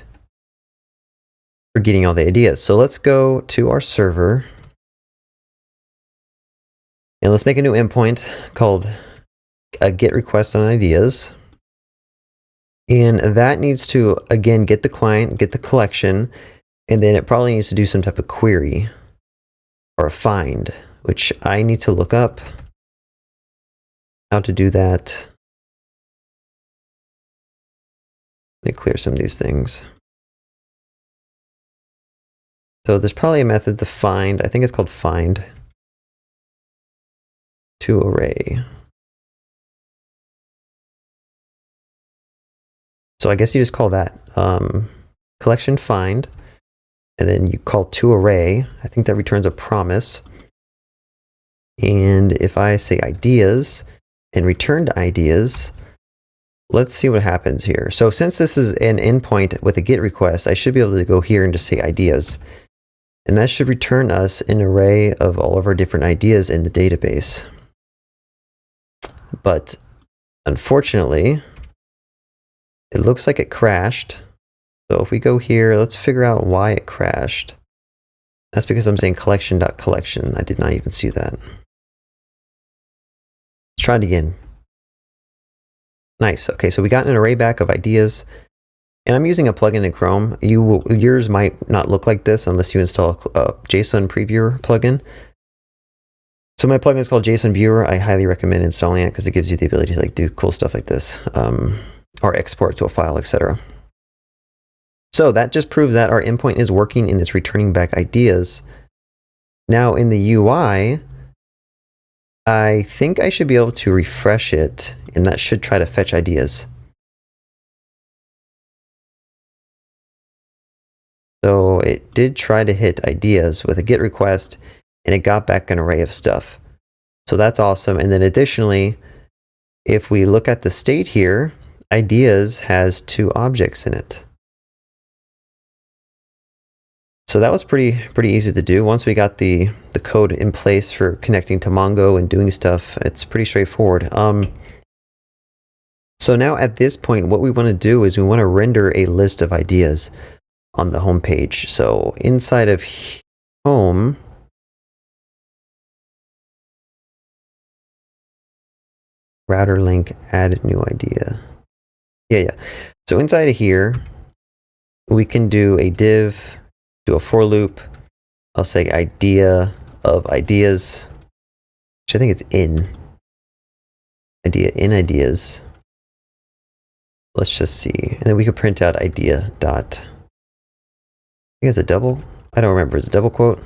S1: for getting all the ideas. So let's go to our server and let's make a new endpoint called a get request on ideas. And that needs to, again, get the client, get the collection, and then it probably needs to do some type of query or a find, which I need to look up how to do that. Let me clear some of these things. So there's probably a method to find. I think it's called find to array. So I guess you just call that collection find, and then you call to array. I think that returns a promise. And if I say ideas and return to ideas, let's see what happens here. So since this is an endpoint with a get request, I should be able to go here and just say ideas. And that should return us an array of all of our different ideas in the database. But unfortunately, it looks like it crashed. So if we go here, let's figure out why it crashed. That's because I'm saying collection.collection. I did not even see that. Let's try it again. Nice. Okay, so we got an array back of ideas. And I'm using a plugin in Chrome. Yours might not look like this unless you install a JSON Previewer plugin. So my plugin is called JSON Viewer. I highly recommend installing it because it gives you the ability to do cool stuff like this, or export to a file, etc. So that just proves that our endpoint is working and it's returning back ideas. Now in the UI, I think I should be able to refresh it, and that should try to fetch ideas. So it did try to hit ideas with a get request, and it got back an array of stuff. So that's awesome. And then additionally, if we look at the state here, ideas has 2 objects in it. So that was pretty easy to do. Once we got the code in place for connecting to Mongo and doing stuff, it's pretty straightforward. So now at this point, what we want to do is we want to render a list of ideas on the home page. So inside of home, router link, add new idea. Yeah. So inside of here, we can do a div, do a for loop. I'll say idea of ideas, which I think it's in. Idea in ideas. Let's just see. And then we could print out idea dot. I think it's a double. I don't remember. It's a double quote.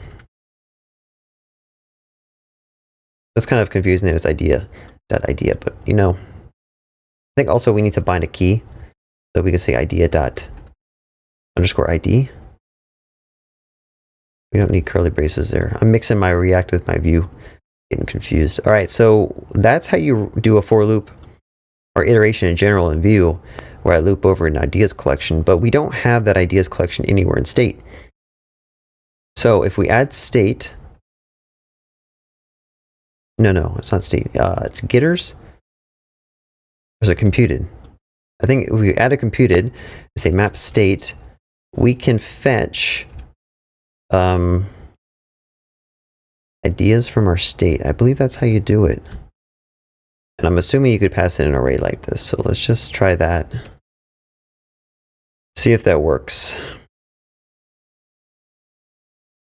S1: That's kind of confusing that it's idea dot idea, but you know, I think also we need to bind a key. So we can say idea dot underscore ID. We don't need curly braces there. I'm mixing my React with my Vue. Getting confused. All right, so that's how you do a for loop or iteration in general in Vue, where I loop over an ideas collection, but we don't have that ideas collection anywhere in state. So if we add state, no, it's not state. It's getters. Or is it computed? I think if we add a computed, say map state, we can fetch ideas from our state. I believe that's how you do it. And I'm assuming you could pass in an array like this. So let's just try that. See if that works.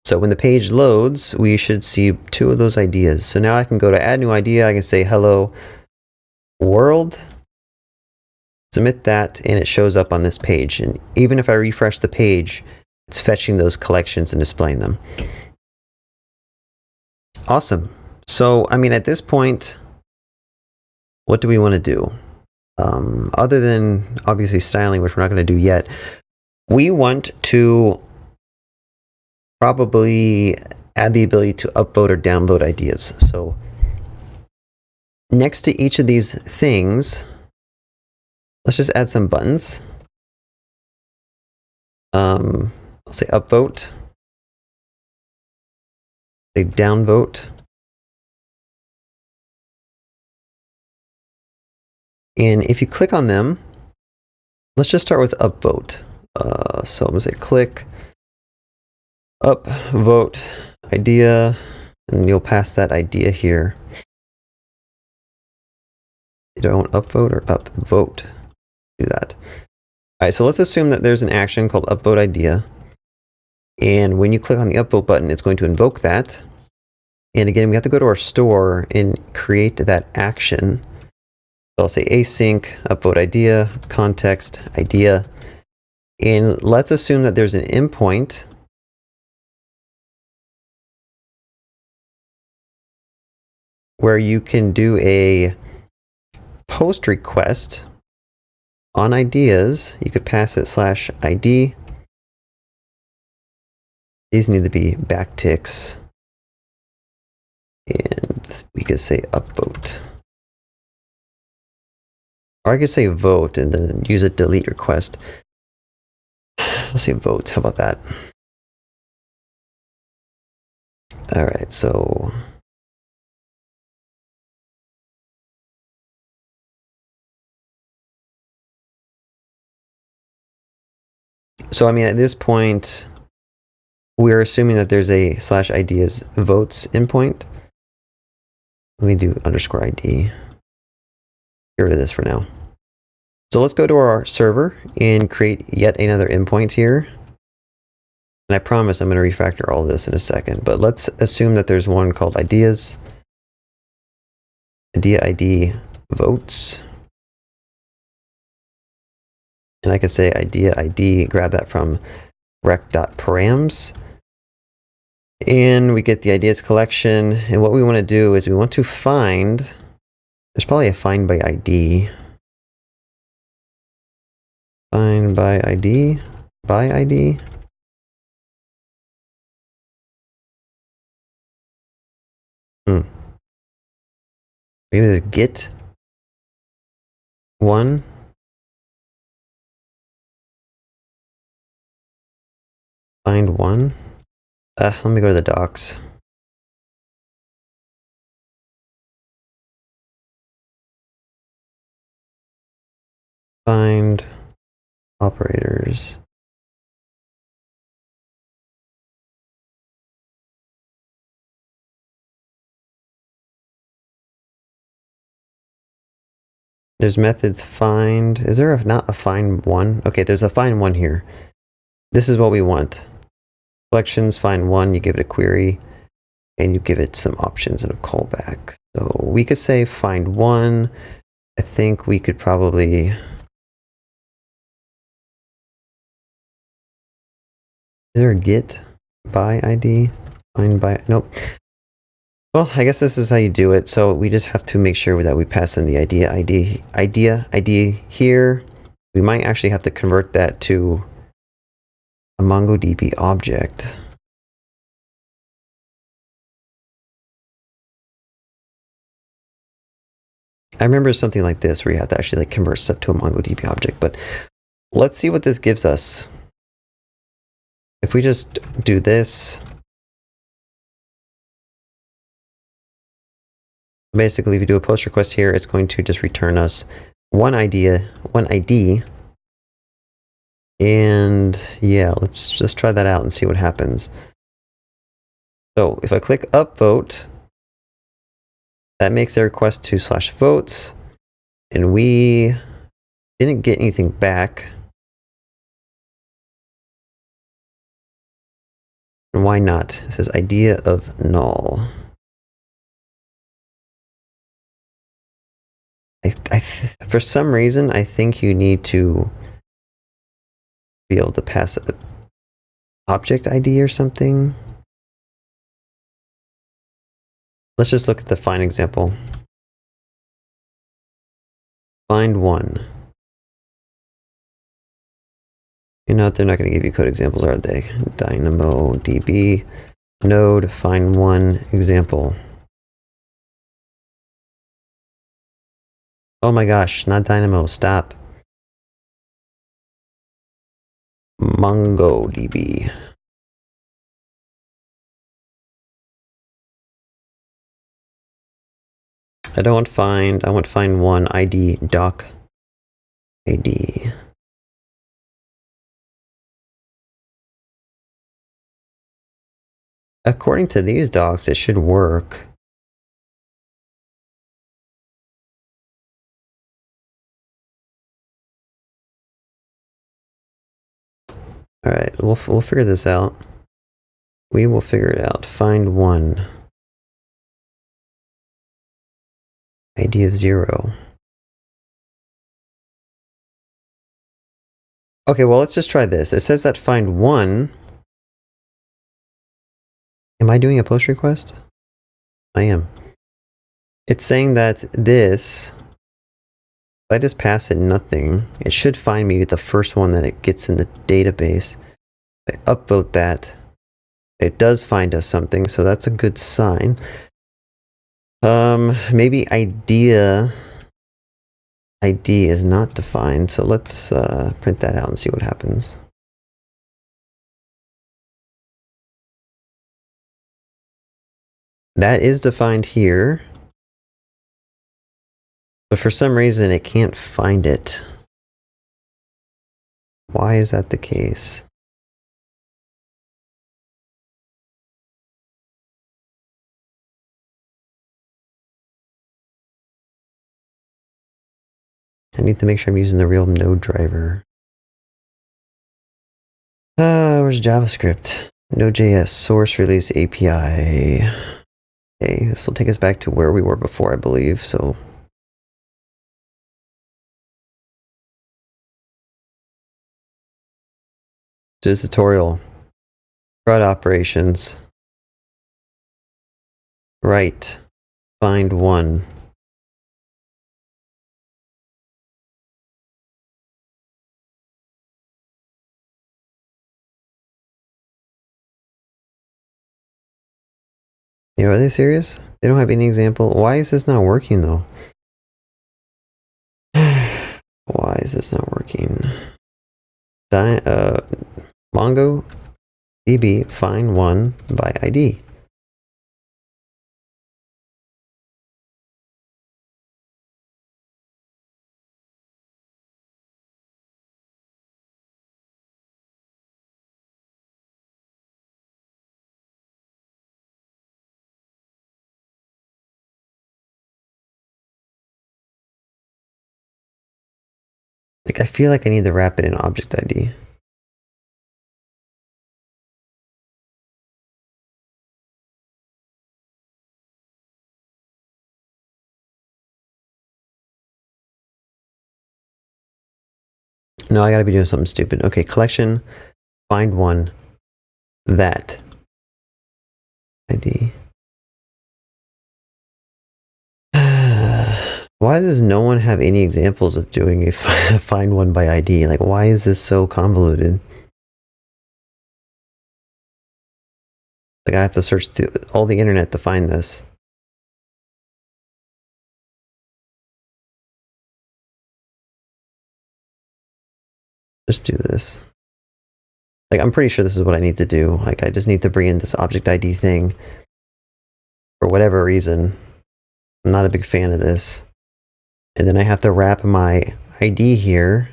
S1: So when the page loads, we should see two of those ideas. So now I can go to add new idea. I can say hello world, submit that, and it shows up on this page. And even if I refresh the page, it's fetching those collections and displaying them. Awesome. So, I mean, at this point, what do we want to do? Other than obviously styling, which we're not going to do yet, we want to probably add the ability to upvote or downvote ideas. So next to each of these things, let's just add some buttons. I'll say upvote, say downvote. And if you click on them, let's just start with upvote. So I'm gonna say click, upvote idea, and you'll pass that idea here. You don't upvote or upvote. Do that. All right, so let's assume that there's an action called upvote idea. And when you click on the upvote button, it's going to invoke that. And again, we have to go to our store and create that action. So I'll say async, upvote idea, context, idea. And let's assume that there's an endpoint where you can do a post request on ideas. You could pass it /ID. These need to be backticks. And we could say upvote. Or I could say vote and then use a delete request. Let's say vote. How about that? All right, so I mean, at this point, we're assuming that there's a /ideas votes endpoint. Let me do underscore ID. Get rid of this for now. So let's go to our server and create yet another endpoint here. And I promise I'm going to refactor all this in a second, but let's assume that there's one called ideas, idea ID votes. And I could say idea ID, grab that from rec.params. And we get the ideas collection. And what we want to do is we want to find, there's probably a find by ID. Find by ID, by ID. Maybe there's get one. Find one. Let me go to the docs. Find operators. There's methods find. Is there not a find one? Okay, there's a find one here. This is what we want. Collections, find one, you give it a query, and you give it some options and a callback. So we could say find one. I think we could probably... Is there a get by ID? Find by... Nope. Well, I guess this is how you do it. So we just have to make sure that we pass in the ID here. We might actually have to convert that to a MongoDB object. I remember something like this where you have to actually like convert stuff to a MongoDB object, but let's see what this gives us. If we just do this, basically if you do a post request here, it's going to just return us one ID, and yeah, let's just try that out and see what happens. So if I click upvote, that makes a request to /votes, and we didn't get anything back. And why not? It says idea of null. For some reason, I think you need to be able to pass an object ID or something. Let's just look at the find example. Find one. You know, they're not going to give you code examples, are they? DynamoDB node find one example. Oh my gosh, not Dynamo, stop. MongoDB. I don't want find, I want find one ID doc ID. According to these docs, it should work. All right, we'll figure this out. We will figure it out. Find one. ID of 0. Okay, well, let's just try this. It says that find one. Am I doing a post request? I am. It's saying that this, if I just pass it nothing, it should find me the first one that it gets in the database. If I upvote that, it does find us something, so that's a good sign. Maybe ID is not defined, so let's print that out and see what happens. That is defined here, but for some reason it can't find it. Why is that the case? I need to make sure I'm using the real node driver. Where's JavaScript? Node.js source release API. Okay, this will take us back to where we were before, I believe, so. This tutorial. CRUD operations. Right. Find one. Yeah, are they serious? They don't have any example. Why is this not working though? Why is this not working? Mongo DB find one by ID. I feel like I need to wrap it in object ID. No, I gotta be doing something stupid. Okay, collection, find one, that ID. Why does no one have any examples of doing a find one by ID? Like, why is this so convoluted? Like, I have to search through all the internet to find this. Just do this. Like, I'm pretty sure this is what I need to do. Like, I just need to bring in this object ID thing for whatever reason. I'm not a big fan of this. And then I have to wrap my ID here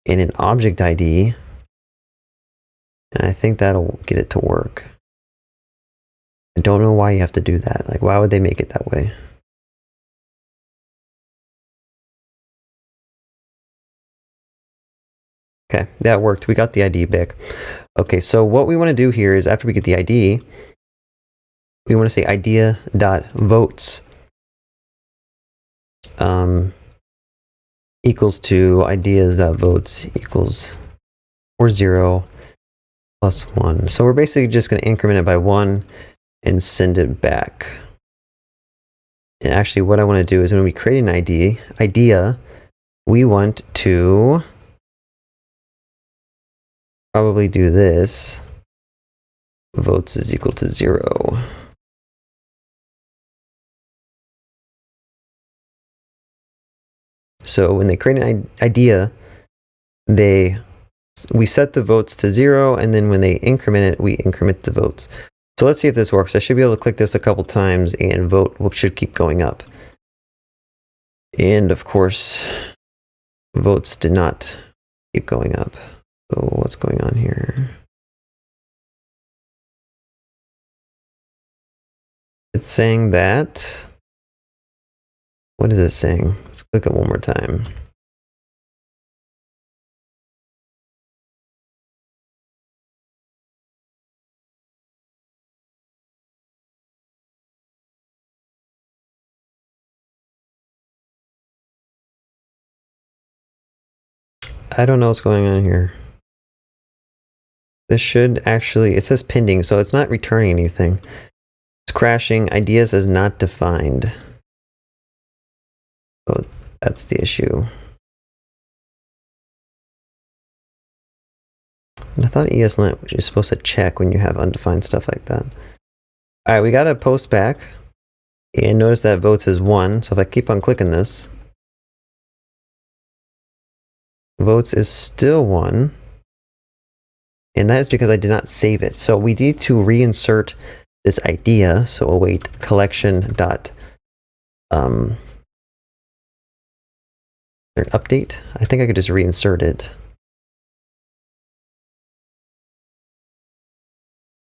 S1: in an object ID. And I think that'll get it to work. I don't know why you have to do that. Like, why would they make it that way? Okay, that worked. We got the ID back. Okay, so what we want to do here is after we get the ID, we want to say idea.votes equals to ideas.votes equals 0 plus 1. So we're basically just going to increment it by 1 and send it back. And actually what I want to do is when we create an idea, we want to probably do this. Votes is equal to 0. So when they create an idea, we set the votes to 0, and then when they increment it, we increment the votes. So let's see if this works. I should be able to click this a couple times and vote should keep going up. And of course, votes did not keep going up. So what's going on here? It's saying that, what is it saying? Let's click it one more time. I don't know what's going on here. This should actually, it says pending, so it's not returning anything. It's crashing, ideas as not defined. So that's the issue. And I thought ESLint is supposed to check when you have undefined stuff like that. All right, we got a post back. And notice that votes is 1. So if I keep on clicking this, votes is still 1. And that is because I did not save it. So we need to reinsert this idea. So await collection dot update. I think I could just reinsert it.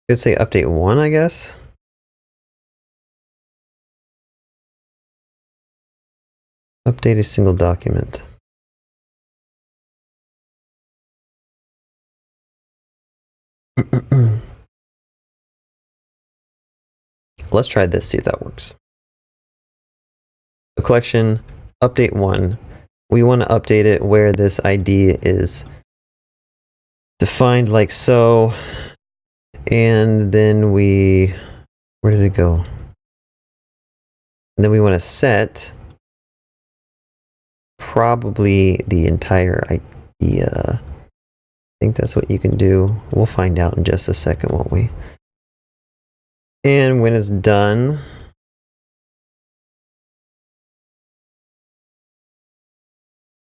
S1: Could say update 1, I guess. Update a single document. Let's try this, see if that works. The collection, update 1. We want to update it where this ID is defined like so. And then where did it go? And then we want to set probably the entire idea. I think that's what you can do. We'll find out in just a second, won't we? And when it's done,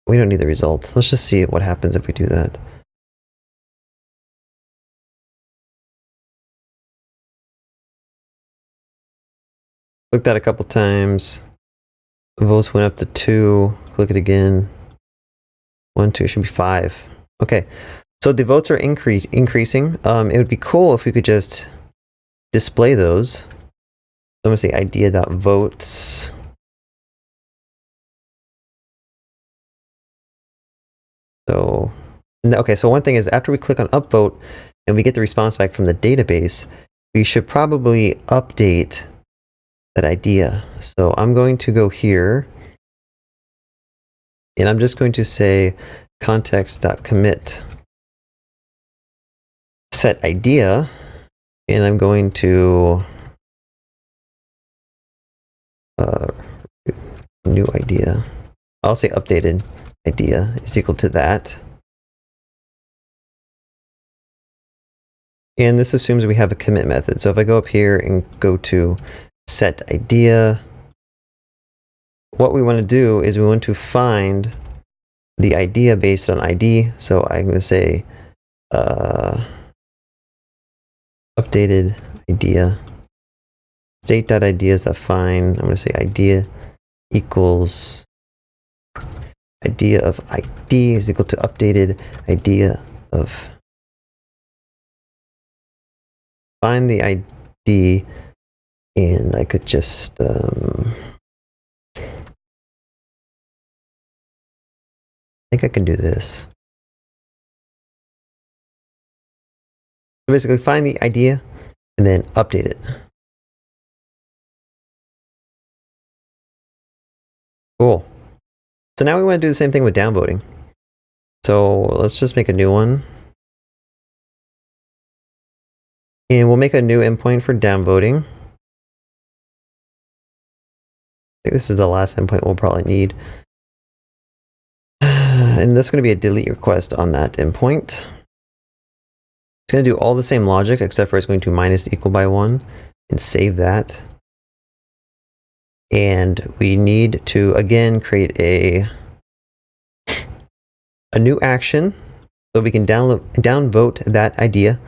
S1: we don't need the results. Let's just see what happens if we do that. Click that a couple times. Votes went up to 2. Click it again. 1, 2, should be 5. Okay, so the votes are increasing. It would be cool if we could just display those. So I'm going to say idea.votes. So, okay, so one thing is after we click on upvote and we get the response back from the database, we should probably update that idea. So I'm going to go here and I'm just going to say context.commit set idea, and I'm going to new idea. I'll say updated idea is equal to that. And this assumes we have a commit method. So if I go up here and go to set idea, what we want to do is we want to find the idea based on ID. So I'm going to say updated idea. State.idea is a fine. I'm going to say idea equals idea of ID is equal to updated idea of find the ID, and I could just I think I can do this. So basically find the idea and then update it. Cool. So now we want to do the same thing with downvoting. So let's just make a new one. And we'll make a new endpoint for downvoting. I think this is the last endpoint we'll probably need. And this is going to be a delete request on that endpoint. It's going to do all the same logic, except for it's going to minus equal by 1 and save that. And we need to, again, create a new action so we can downvote that idea.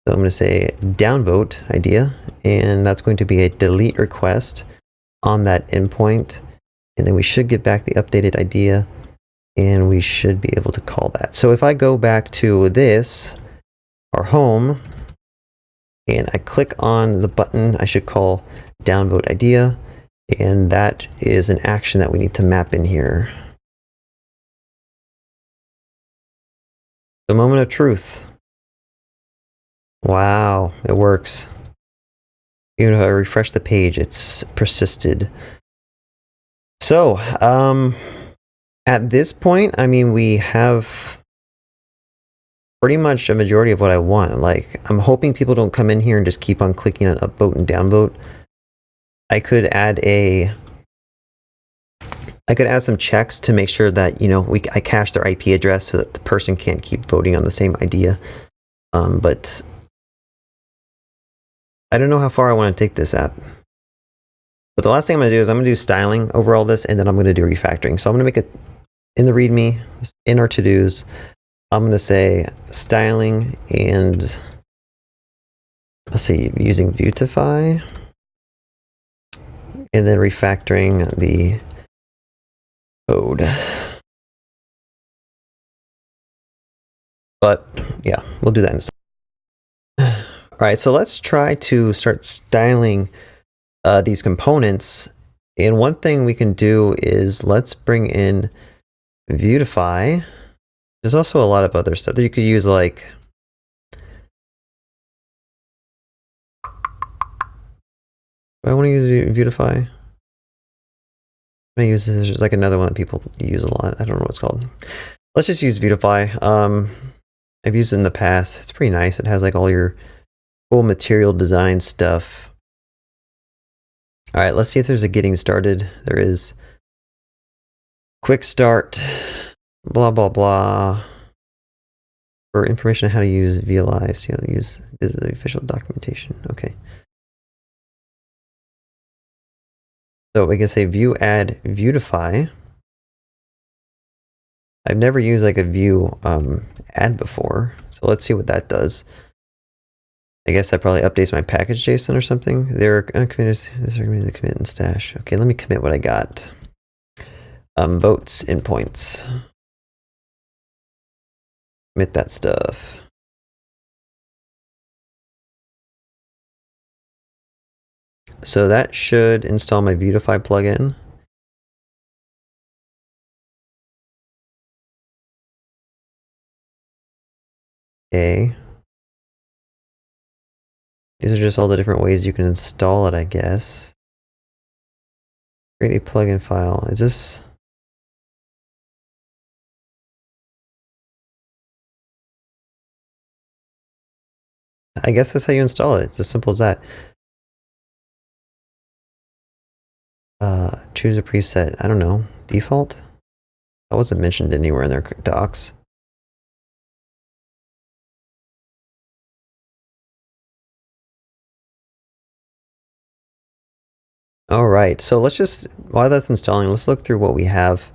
S1: So I'm going to say downvote idea, and that's going to be a delete request on that endpoint. And then we should get back the updated idea, and we should be able to call that. So if I go back to this, our home, and I click on the button I should call downvote idea, and that is an action that we need to map in here. The moment of truth. Wow, it works. Even if I refresh the page, it's persisted. So, at this point, I mean, we have pretty much a majority of what I want. Like, I'm hoping people don't come in here and just keep on clicking on upvote and downvote. I could add some checks to make sure that, you know, I cache their IP address so that the person can't keep voting on the same idea. But I don't know how far I want to take this app. But the last thing I'm going to do is I'm going to do styling over all this, and then I'm going to do refactoring. So I'm going to make it in the README, in our to-dos, I'm going to say styling, and let's see, using Vuetify, and then refactoring the code. But yeah, we'll do that in a second. All right, so let's try to start styling these components. And one thing we can do is let's bring in Vuetify. There's also a lot of other stuff that you could use, like do I want to use Vuetify? I'm gonna use this. There's like another one that people use a lot. I don't know what it's called. Let's just use Vuetify. I've used it in the past. It's pretty nice. It has like all your cool material design stuff. All right, let's see if there's a getting started. There is. Quick start, blah, blah, blah. For information on how to use VLI, see how to use the official documentation. Okay. So we can say view add Vuetify. I've never used like a view add before, so let's see what that does. I guess that probably updates my package JSON or something. They're uncommitted. This is the commit and stash. Okay, let me commit what I got. Votes endpoints. Commit that stuff. So that should install my Vuetify plugin. Okay. These are just all the different ways you can install it, I guess. Create a plugin file. Is this... I guess that's how you install it. It's as simple as that. Choose a preset. I don't know. Default? That wasn't mentioned anywhere in their docs. All right, so let's just, while that's installing, let's look through what we have.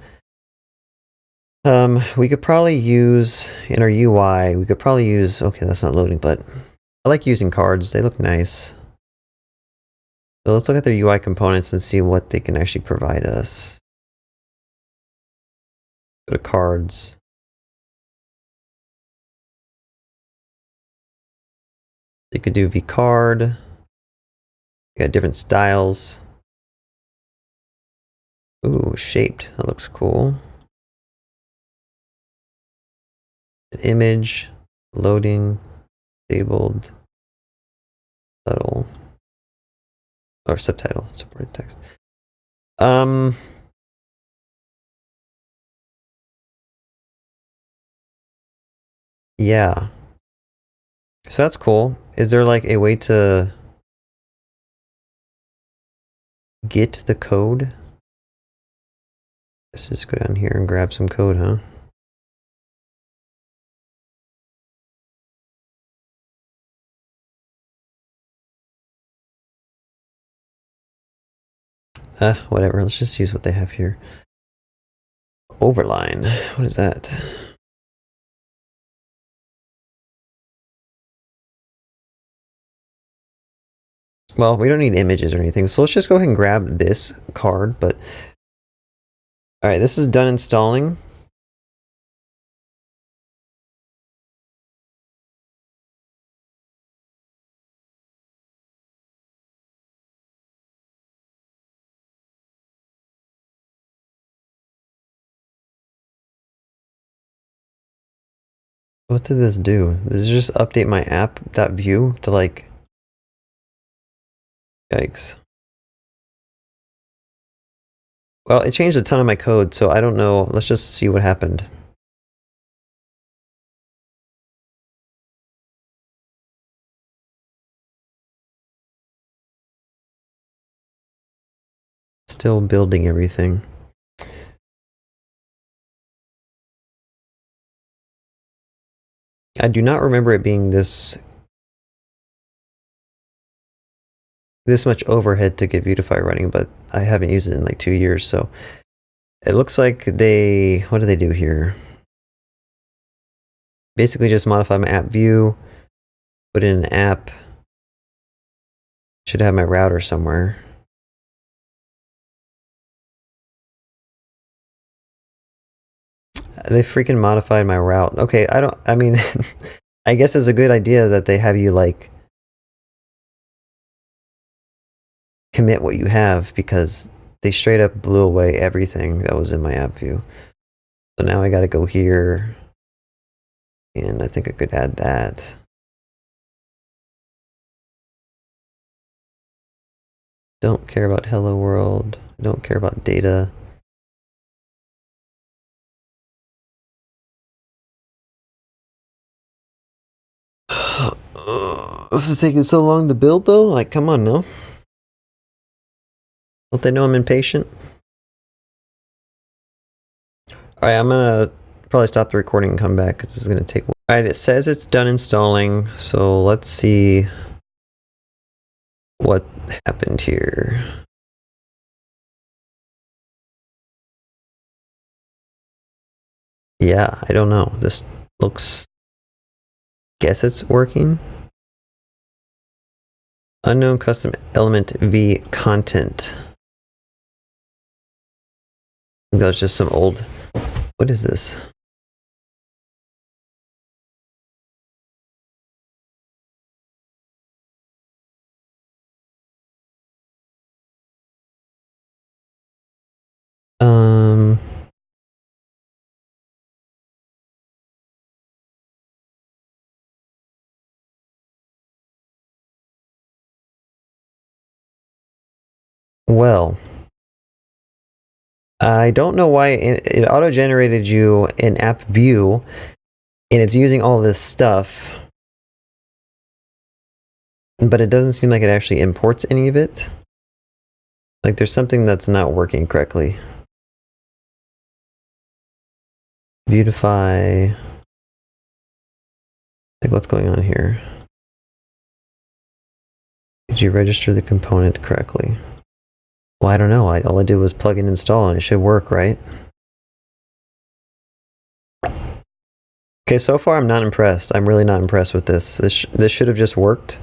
S1: We could probably use, in our UI, we could probably use, okay, that's not loading, but I like using cards. They look nice. So let's look at their UI components and see what they can actually provide us. Go to cards. You could do vcard. You got different styles. Ooh, shaped. That looks cool. An image, loading, disabled, subtle, or subtitle, supported text. Yeah. So that's cool. Is there like a way to get the code? Let's just go down here and grab some code, huh? Whatever. Let's just use what they have here. Overline. What is that? Well, we don't need images or anything, so let's just go ahead and grab this card, but... Alright, this is done installing. What did this do? Did this just update my app.vue to like... Yikes. Well, it changed a ton of my code, so I don't know. Let's just see what happened. Still building everything. I do not remember it being this much overhead to get Vuetify running, but I haven't used it in like 2 years, so it looks like they, what do they do here? Basically just modify my app view, put in an app, should have my router somewhere. They freaking modified my route. Okay, I mean, I guess it's a good idea that they have you like commit what you have, because they straight up blew away everything that was in my app view. So now I gotta go here, and I think I could add that. Don't care about hello world, don't care about data. This is taking so long to build though, like come on now. Don't they know I'm impatient? Alright, I'm gonna probably stop the recording and come back because this is gonna take. Alright, it says it's done installing, so let's see what happened here. Yeah, I don't know. This looks... Guess it's working. Unknown custom element v content. I think that was just some old... What is this? Well, I don't know why it auto-generated you an app view, and it's using all this stuff, but it doesn't seem like it actually imports any of it. Like there's something that's not working correctly. Vuetify. Like what's going on here? Did you register the component correctly? Well, I don't know. All I did was plug and install and it should work, right? Okay, so far I'm not impressed. I'm really not impressed with this. This should have just worked.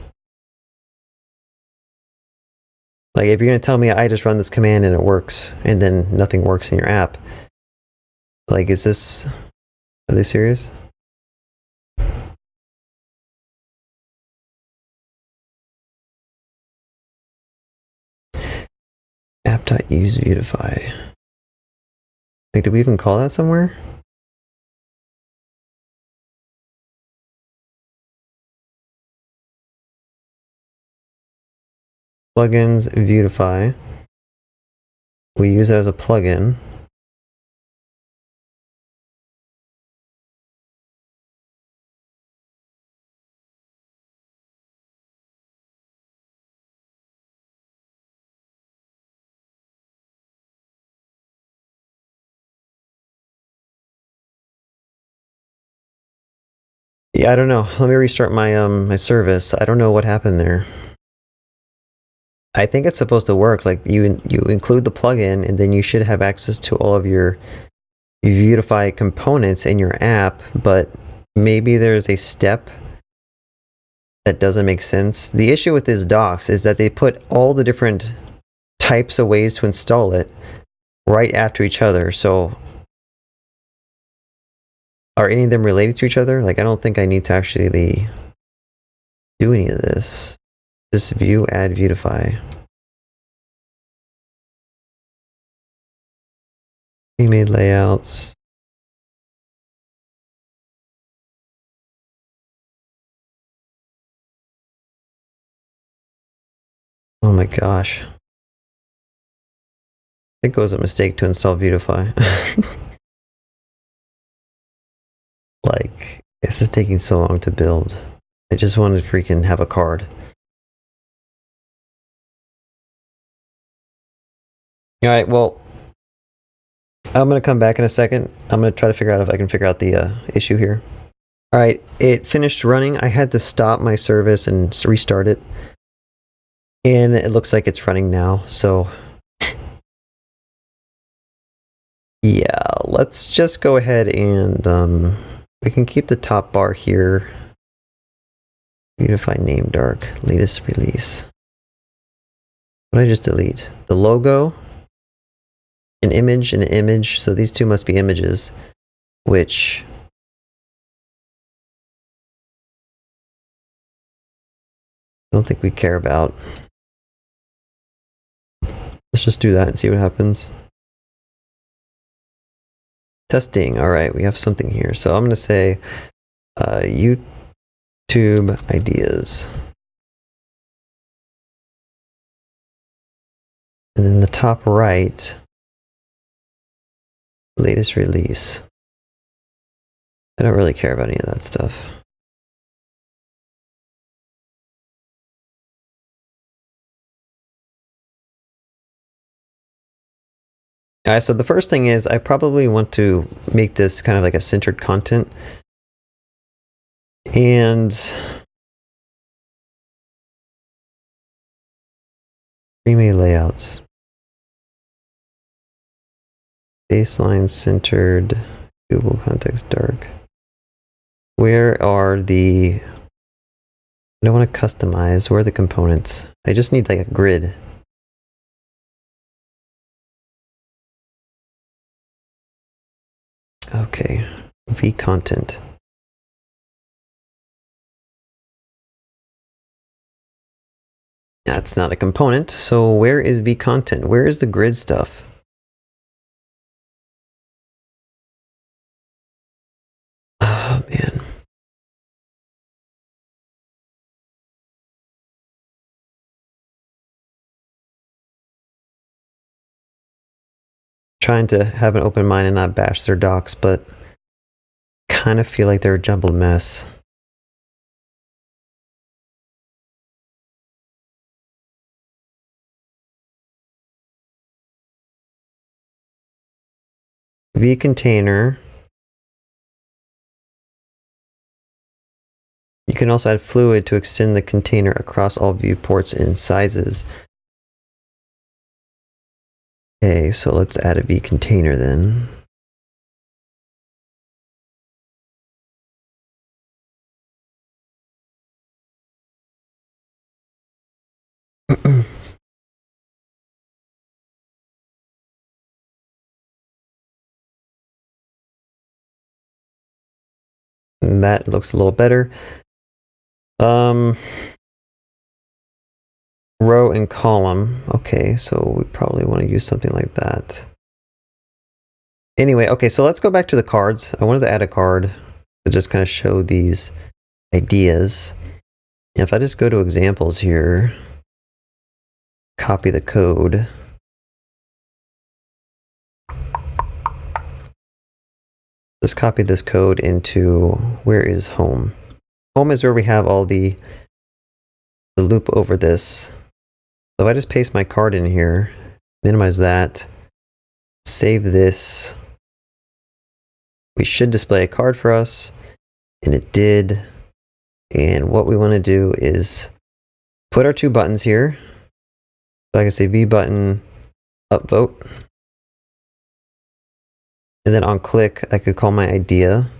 S1: Like if you're gonna tell me I just run this command and it works, and then nothing works in your app, like is this, are they serious? App.use Vuetify. Like, did we even call that somewhere? Plugins, Vuetify. We use it as a plugin. Yeah, I don't know. Let me restart my my service. I don't know what happened there. I think it's supposed to work. Like you include the plugin, and then you should have access to all of your Vuetify components in your app. But maybe there's a step that doesn't make sense. The issue with these docs is that they put all the different types of ways to install it right after each other. So are any of them related to each other? Like I don't think I need to actually do any of this. This view, add Vuetify. Pre-made layouts. Oh my gosh. I think it was a mistake to install Vuetify. Like, this is taking so long to build. I just wanted to freaking have a card. Alright, well, I'm going to come back in a second. I'm going to try to figure out if I can figure out the issue here. Alright, it finished running. I had to stop my service and restart it. And it looks like it's running now, so yeah, let's just go ahead and we can keep the top bar here. Vuetify name dark, latest release. What did I just delete? The logo, an image, and an image. So these two must be images, which I don't think we care about. Let's just do that and see what happens. Testing. All right, we have something here. So I'm going to say YouTube ideas. And then the top right, latest release. I don't really care about any of that stuff. Alright, so the first thing is I probably want to make this kind of like a centered content. And pre-made layouts. Baseline centered, Google context dark. Where are the, I don't want to customize, where are the components? I just need like a grid. Okay, v content. That's not a component, so where is v content? Where is the grid stuff? Oh man. Trying to have an open mind and not bash their docs, but kind of feel like they're a jumbled mess. vContainer. You can also add fluid to extend the container across all viewports and sizes. Okay, so let's add a vContainer then. And that looks a little better. Row and column. Okay, so we probably want to use something like that. Anyway, okay, so let's go back to the cards. I wanted to add a card to just kind of show these ideas. And if I just go to examples here, copy the code. Just copy this code into, where is home? Home is where we have all the loop over this. So if I just paste my card in here, minimize that, save this, we should display a card for us, and it did. And what we want to do is put our two buttons here. So I can say V button, upvote. And then on click, I could call my idea.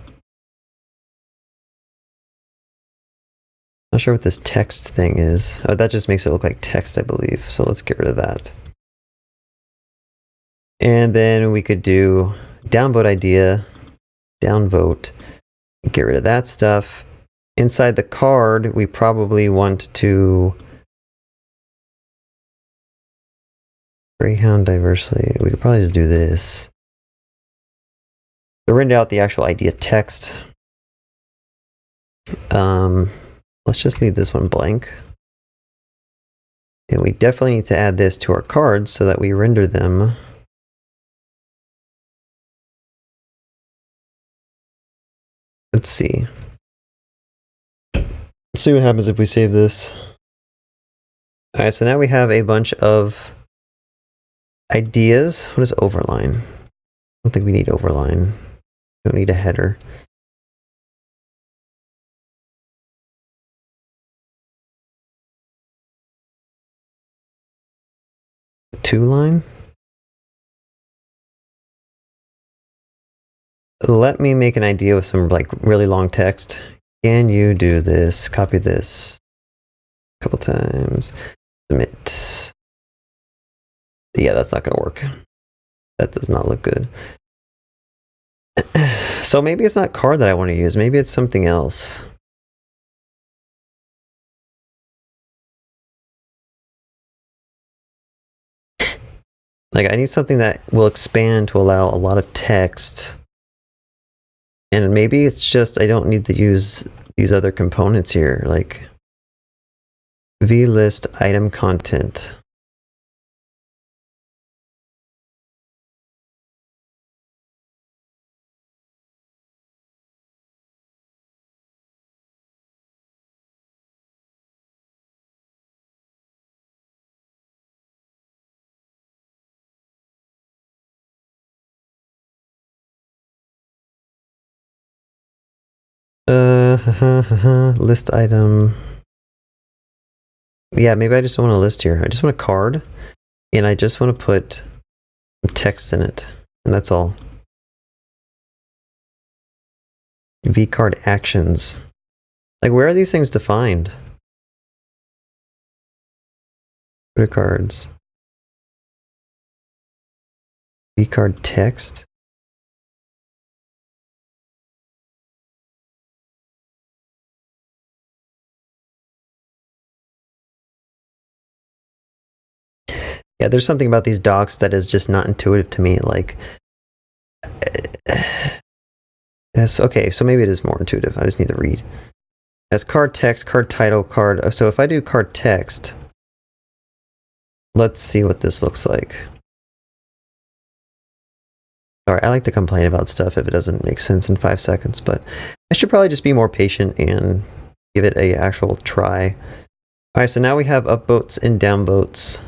S1: Not sure what this text thing is. Oh, that just makes it look like text, I believe. So let's get rid of that. And then we could do downvote idea, downvote, get rid of that stuff. Inside the card, we probably want to Greyhound diversely. We could probably just do this. So render out the actual idea text. Let's just leave this one blank. And we definitely need to add this to our cards so that we render them. Let's see. Let's see what happens if we save this. All right, so now we have a bunch of ideas. What is overline? I don't think we need overline. We don't need a header. Two line. Let me make an idea with some like really long text. Can you do this? Copy this a couple times. Submit. Yeah, that's not going to work. That does not look good. So maybe it's not card that I want to use. Maybe it's something else. Like I need something that will expand to allow a lot of text. And maybe it's just I don't need to use these other components here, like vlist item content. List item. Yeah, maybe I just don't want a list here. I just want a card, and I just want to put some text in it, and that's all. vcard actions. Like, where are these things defined? Footer cards. vcard text. Yeah, there's something about these docs that is just not intuitive to me. Like, yes, okay, so maybe it is more intuitive. I just need to read. As card text, card title, card. So if I do card text, let's see what this looks like. Sorry, I like to complain about stuff if it doesn't make sense in 5 seconds, but I should probably just be more patient and give it a actual try. Alright, so now we have upvotes and downvotes.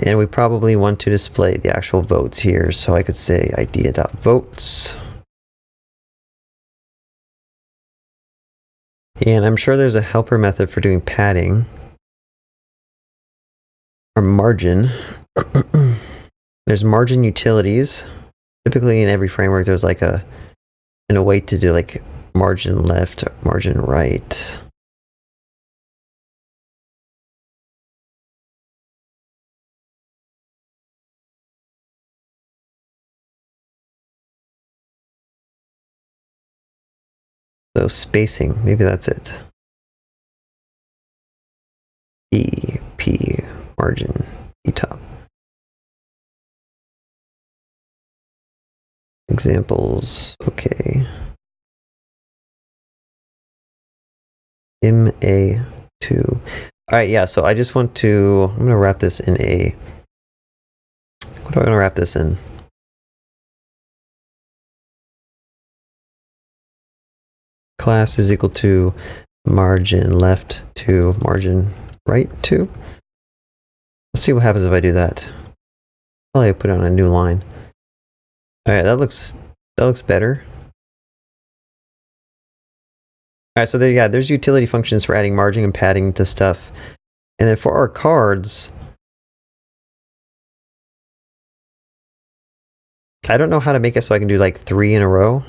S1: And we probably want to display the actual votes here. So I could say idea.votes. And I'm sure there's a helper method for doing padding. Or margin. There's margin utilities. Typically in every framework there's like a way to do like margin left, margin right. So spacing, maybe that's it. E, P, margin, E top. Examples, okay. MA2. Alright, yeah, so I just want to, I'm gonna wrap this in a, what do I want to wrap this in? Class is equal to margin left to margin right to. Let's see what happens if I do that. Probably put it on a new line. Alright, that looks better. Alright, so there, yeah, there's utility functions for adding margin and padding to stuff. And then for our cards, I don't know how to make it so I can do like 3 in a row.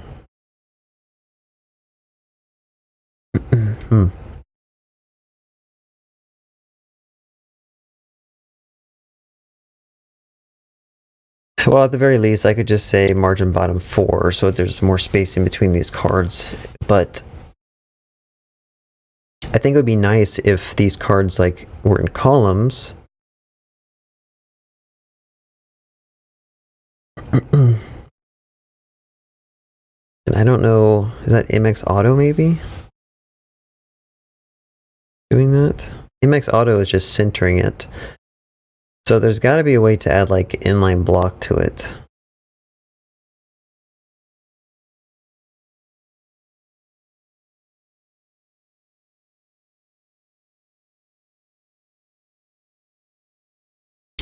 S1: Well, at the very least, I could just say margin bottom 4, so there's more spacing between these cards. But I think it would be nice if these cards like were in columns. And I don't know, is that MX Auto maybe? Doing that? MX Auto is just centering it. So there's got to be a way to add like inline block to it.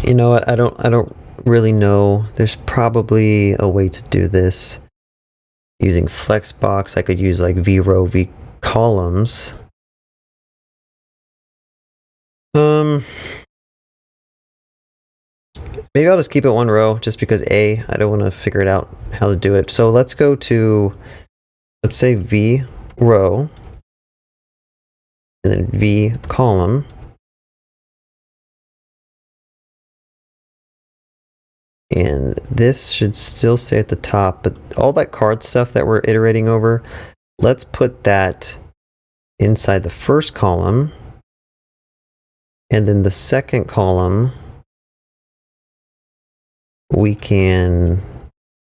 S1: You know what? I don't really know. There's probably a way to do this using Flexbox. I could use like vrow, vcolumns. Maybe I'll just keep it one row just because I don't want to figure it out how to do it. So let's go to, let's say v row and then v column. And this should still stay at the top, but all that card stuff that we're iterating over, let's put that inside the first column. And then the second column, we can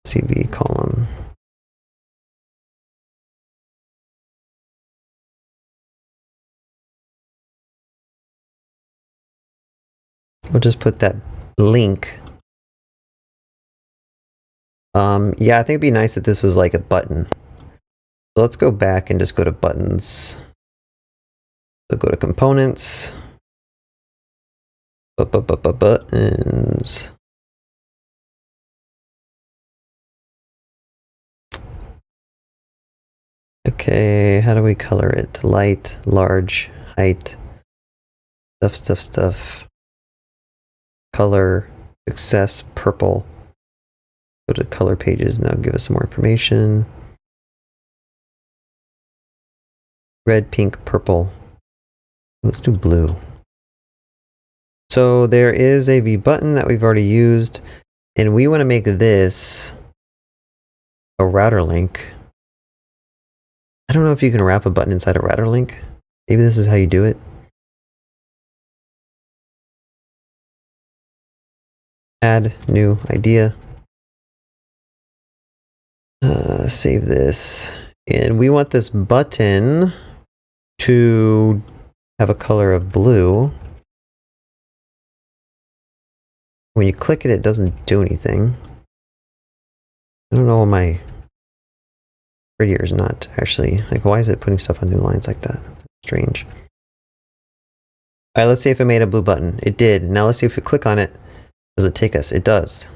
S1: CV column. We'll just put that link. Yeah, I think it'd be nice if this was like a button. So let's go back and just go to buttons. So go to components. Buttons. Okay, how do we color it? Light, large, height, stuff. Color, success, purple. Go to the color pages, now give us some more information. Red, pink, purple. Let's do blue. So there is a V button that we've already used, and we want to make this a router link. I don't know if you can wrap a button inside a router link. Maybe this is how you do it. Add new idea. Save this. And we want this button to have a color of blue. When you click it, it doesn't do anything. I don't know why my prettier is not actually, like, why is it putting stuff on new lines like that? Strange. All right, let's see if it made a blue button. It did. Now let's see if we click on it. Does it take us? It does.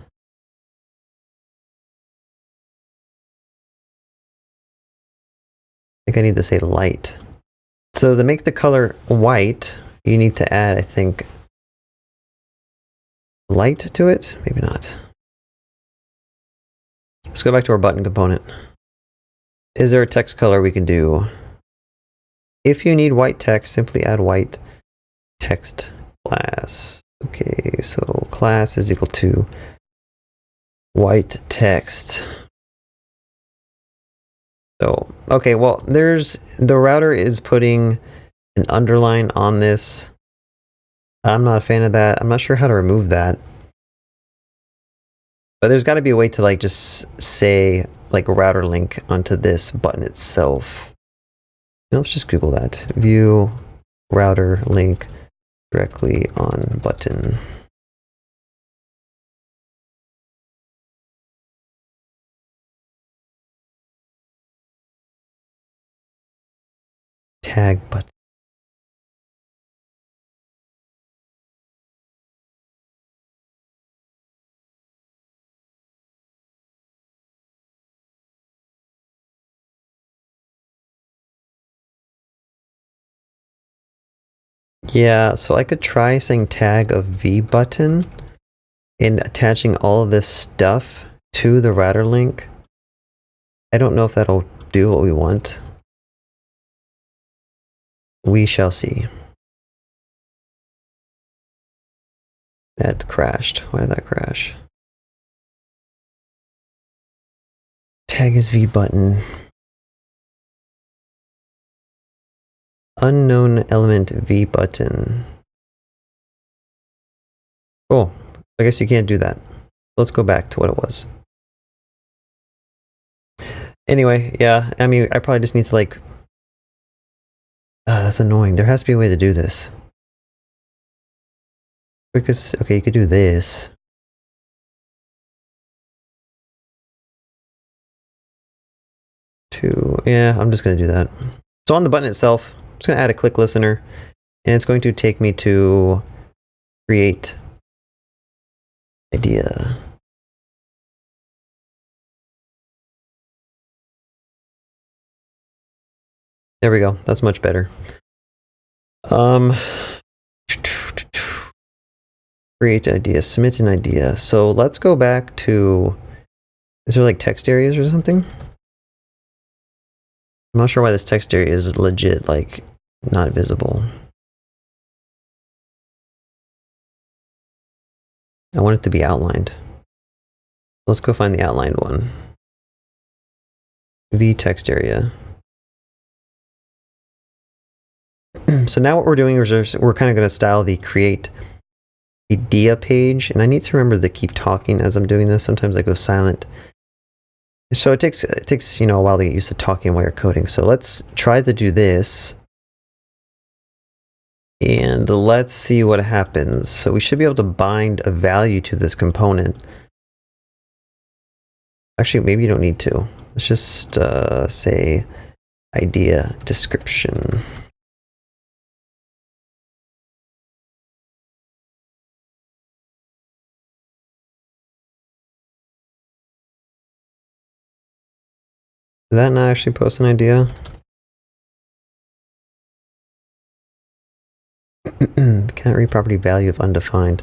S1: I think I need to say light. So to make the color white, you need to add, I think, light to it? Maybe not. Let's go back to our button component. Is there a text color we can do? If you need white text, simply add white text class. Okay, so class is equal to white text. So, okay, well, the router is putting an underline on this. I'm not a fan of that. I'm not sure how to remove that. But there's got to be a way to like just say like router link onto this button itself. Let's just Google that. View router link directly on button. Tag button. Yeah, so I could try saying tag of V button and attaching all of this stuff to the router link. I don't know if that'll do what we want. We shall see. That crashed. Why did that crash? Tag is V button. Unknown element V button. Cool. I guess you can't do that. Let's go back to what it was. Anyway, yeah, I mean, I probably just need to like... that's annoying. There has to be a way to do this. Because, okay, you could do this. Yeah, I'm just going to do that. So on the button itself, I'm just going to add a click listener, and it's going to take me to create idea. There we go. That's much better. Create idea, submit an idea. So let's go back to, is there like text areas or something? I'm not sure why this text area is legit, like, not visible. I want it to be outlined. Let's go find the outlined one. V text area. So now what we're doing is we're kind of going to style the create idea page, and I need to remember to keep talking as I'm doing this. Sometimes I go silent. So it takes you know a while to get used to talking while you're coding. So let's try to do this. And let's see what happens. So we should be able to bind a value to this component. Actually, maybe you don't need to. Let's just say idea description. Did that not actually post an idea? Cannot read property value of undefined.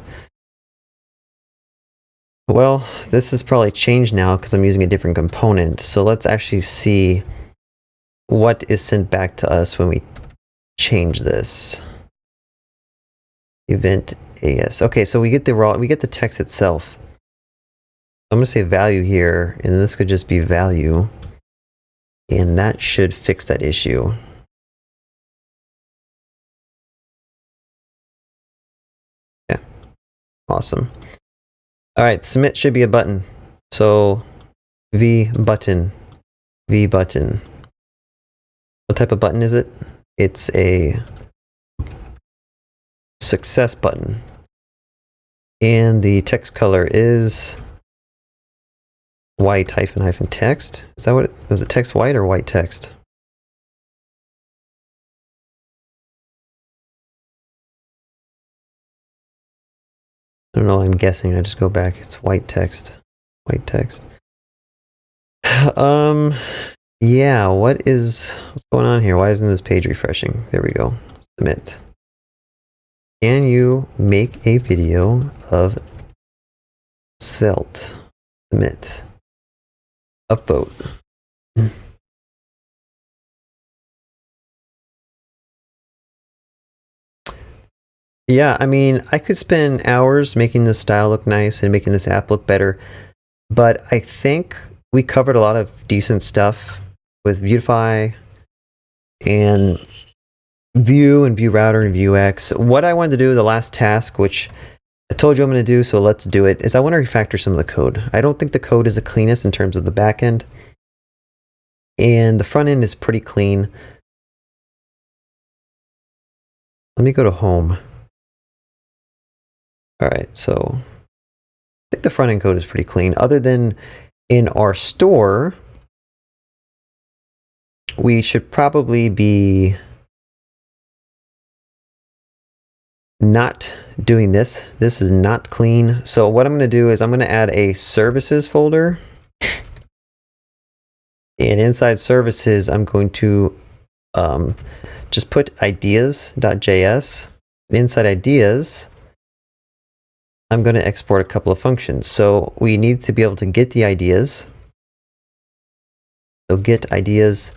S1: Well, this is probably changed now because I'm using a different component. So let's actually see what is sent back to us when we change this. Event AS. Okay, so we get the text itself. I'm gonna say value here, and this could just be value. And that should fix that issue. Yeah, awesome. All right, submit should be a button. So V button, V button. What type of button is it? It's a success button. And the text color is white hyphen text. Is that what was it? Text white or white text? I don't know. I'm guessing. I just go back. It's white text. White text. Yeah. What's going on here? Why isn't this page refreshing? There we go. Submit. Can you make a video of svelte? Submit. Upvote. Yeah, I mean, I could spend hours making this style look nice and making this app look better, but I think we covered a lot of decent stuff with Vuetify and Vue and Vue Router and Vuex. What I wanted to do, the last task, which I told you I'm going to do, so let's do it, is I want to refactor some of the code. I don't think the code is the cleanest in terms of the backend, and the front end is pretty clean. Let me go to home. All right, so I think the front end code is pretty clean. Other than in our store, we should probably be not doing this. This is not clean. So what I'm going to do is I'm going to add a services folder. And inside services, I'm going to just put ideas.js. Inside ideas, I'm going to export a couple of functions. So we need to be able to get the ideas. So get ideas,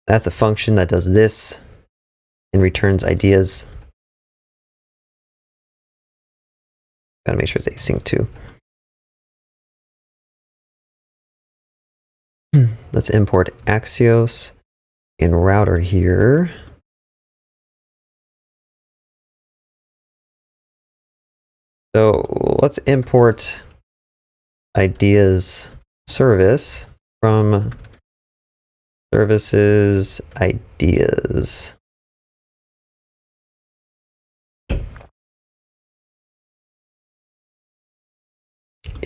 S1: that's a function that does this and returns ideas. Gotta make sure it's async too. Let's import Axios and router here. So let's import ideas service from services ideas.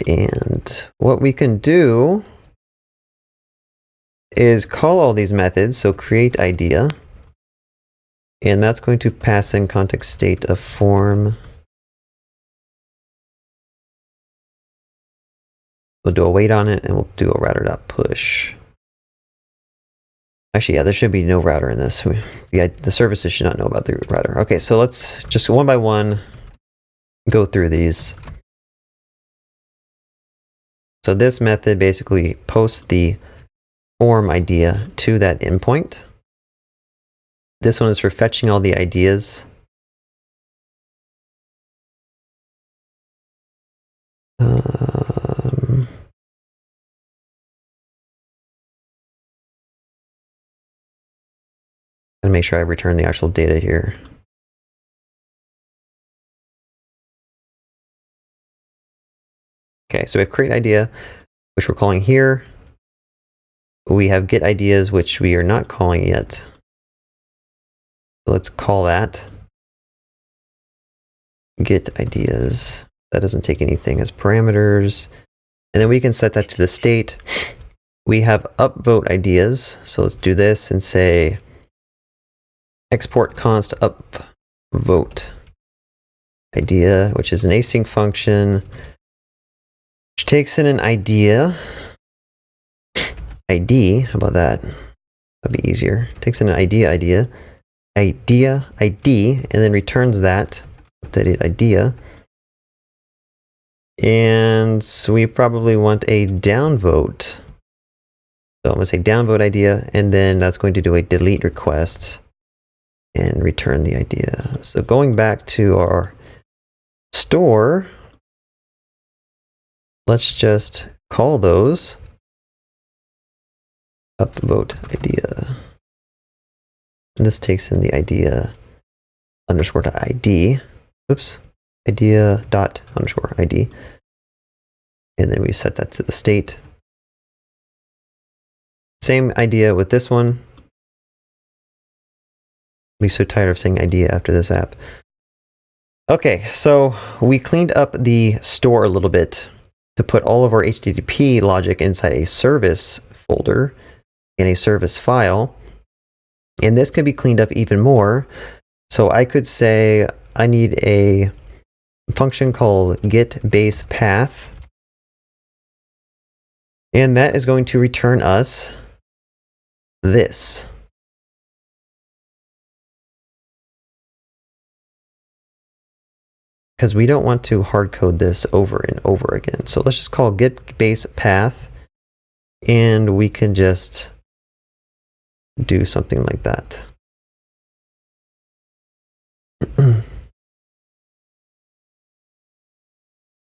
S1: And what we can do is call all these methods. So create idea, and that's going to pass in context state of form. We'll do a wait on it, and we'll do a router.push. Actually, yeah, there should be no router in this. The services should not know about the router. Okay, so let's just one by one go through these. So this method basically posts the form idea to that endpoint. This one is for fetching all the ideas. And make sure I return the actual data here. Okay, so we have create idea, which we're calling here. We have get ideas, which we are not calling yet. So let's call that get ideas. That doesn't take anything as parameters. And then we can set that to the state. We have upvote ideas. So let's do this and say export const upvote idea, which is an async function, which takes in an idea. ID, how about that? That'd be easier. Takes in an idea, ID, and then returns that updated idea. And so we probably want a downvote. So I'm going to say downvote idea, and then that's going to do a delete request and return the idea. So going back to our store, let's just call those upvote idea. And this takes in the idea underscore to ID. Oops. Idea dot underscore ID. And then we set that to the state. Same idea with this one. I'll be so tired of saying idea after this app. Okay, so we cleaned up the store a little bit. to put all of our HTTP logic inside a service folder in a service file. And this could be cleaned up even more. So I could say I need a function called getBasePath, and that is going to return us this. Because we don't want to hard code this over and over again. So let's just call getBasePath, and we can just do something like that.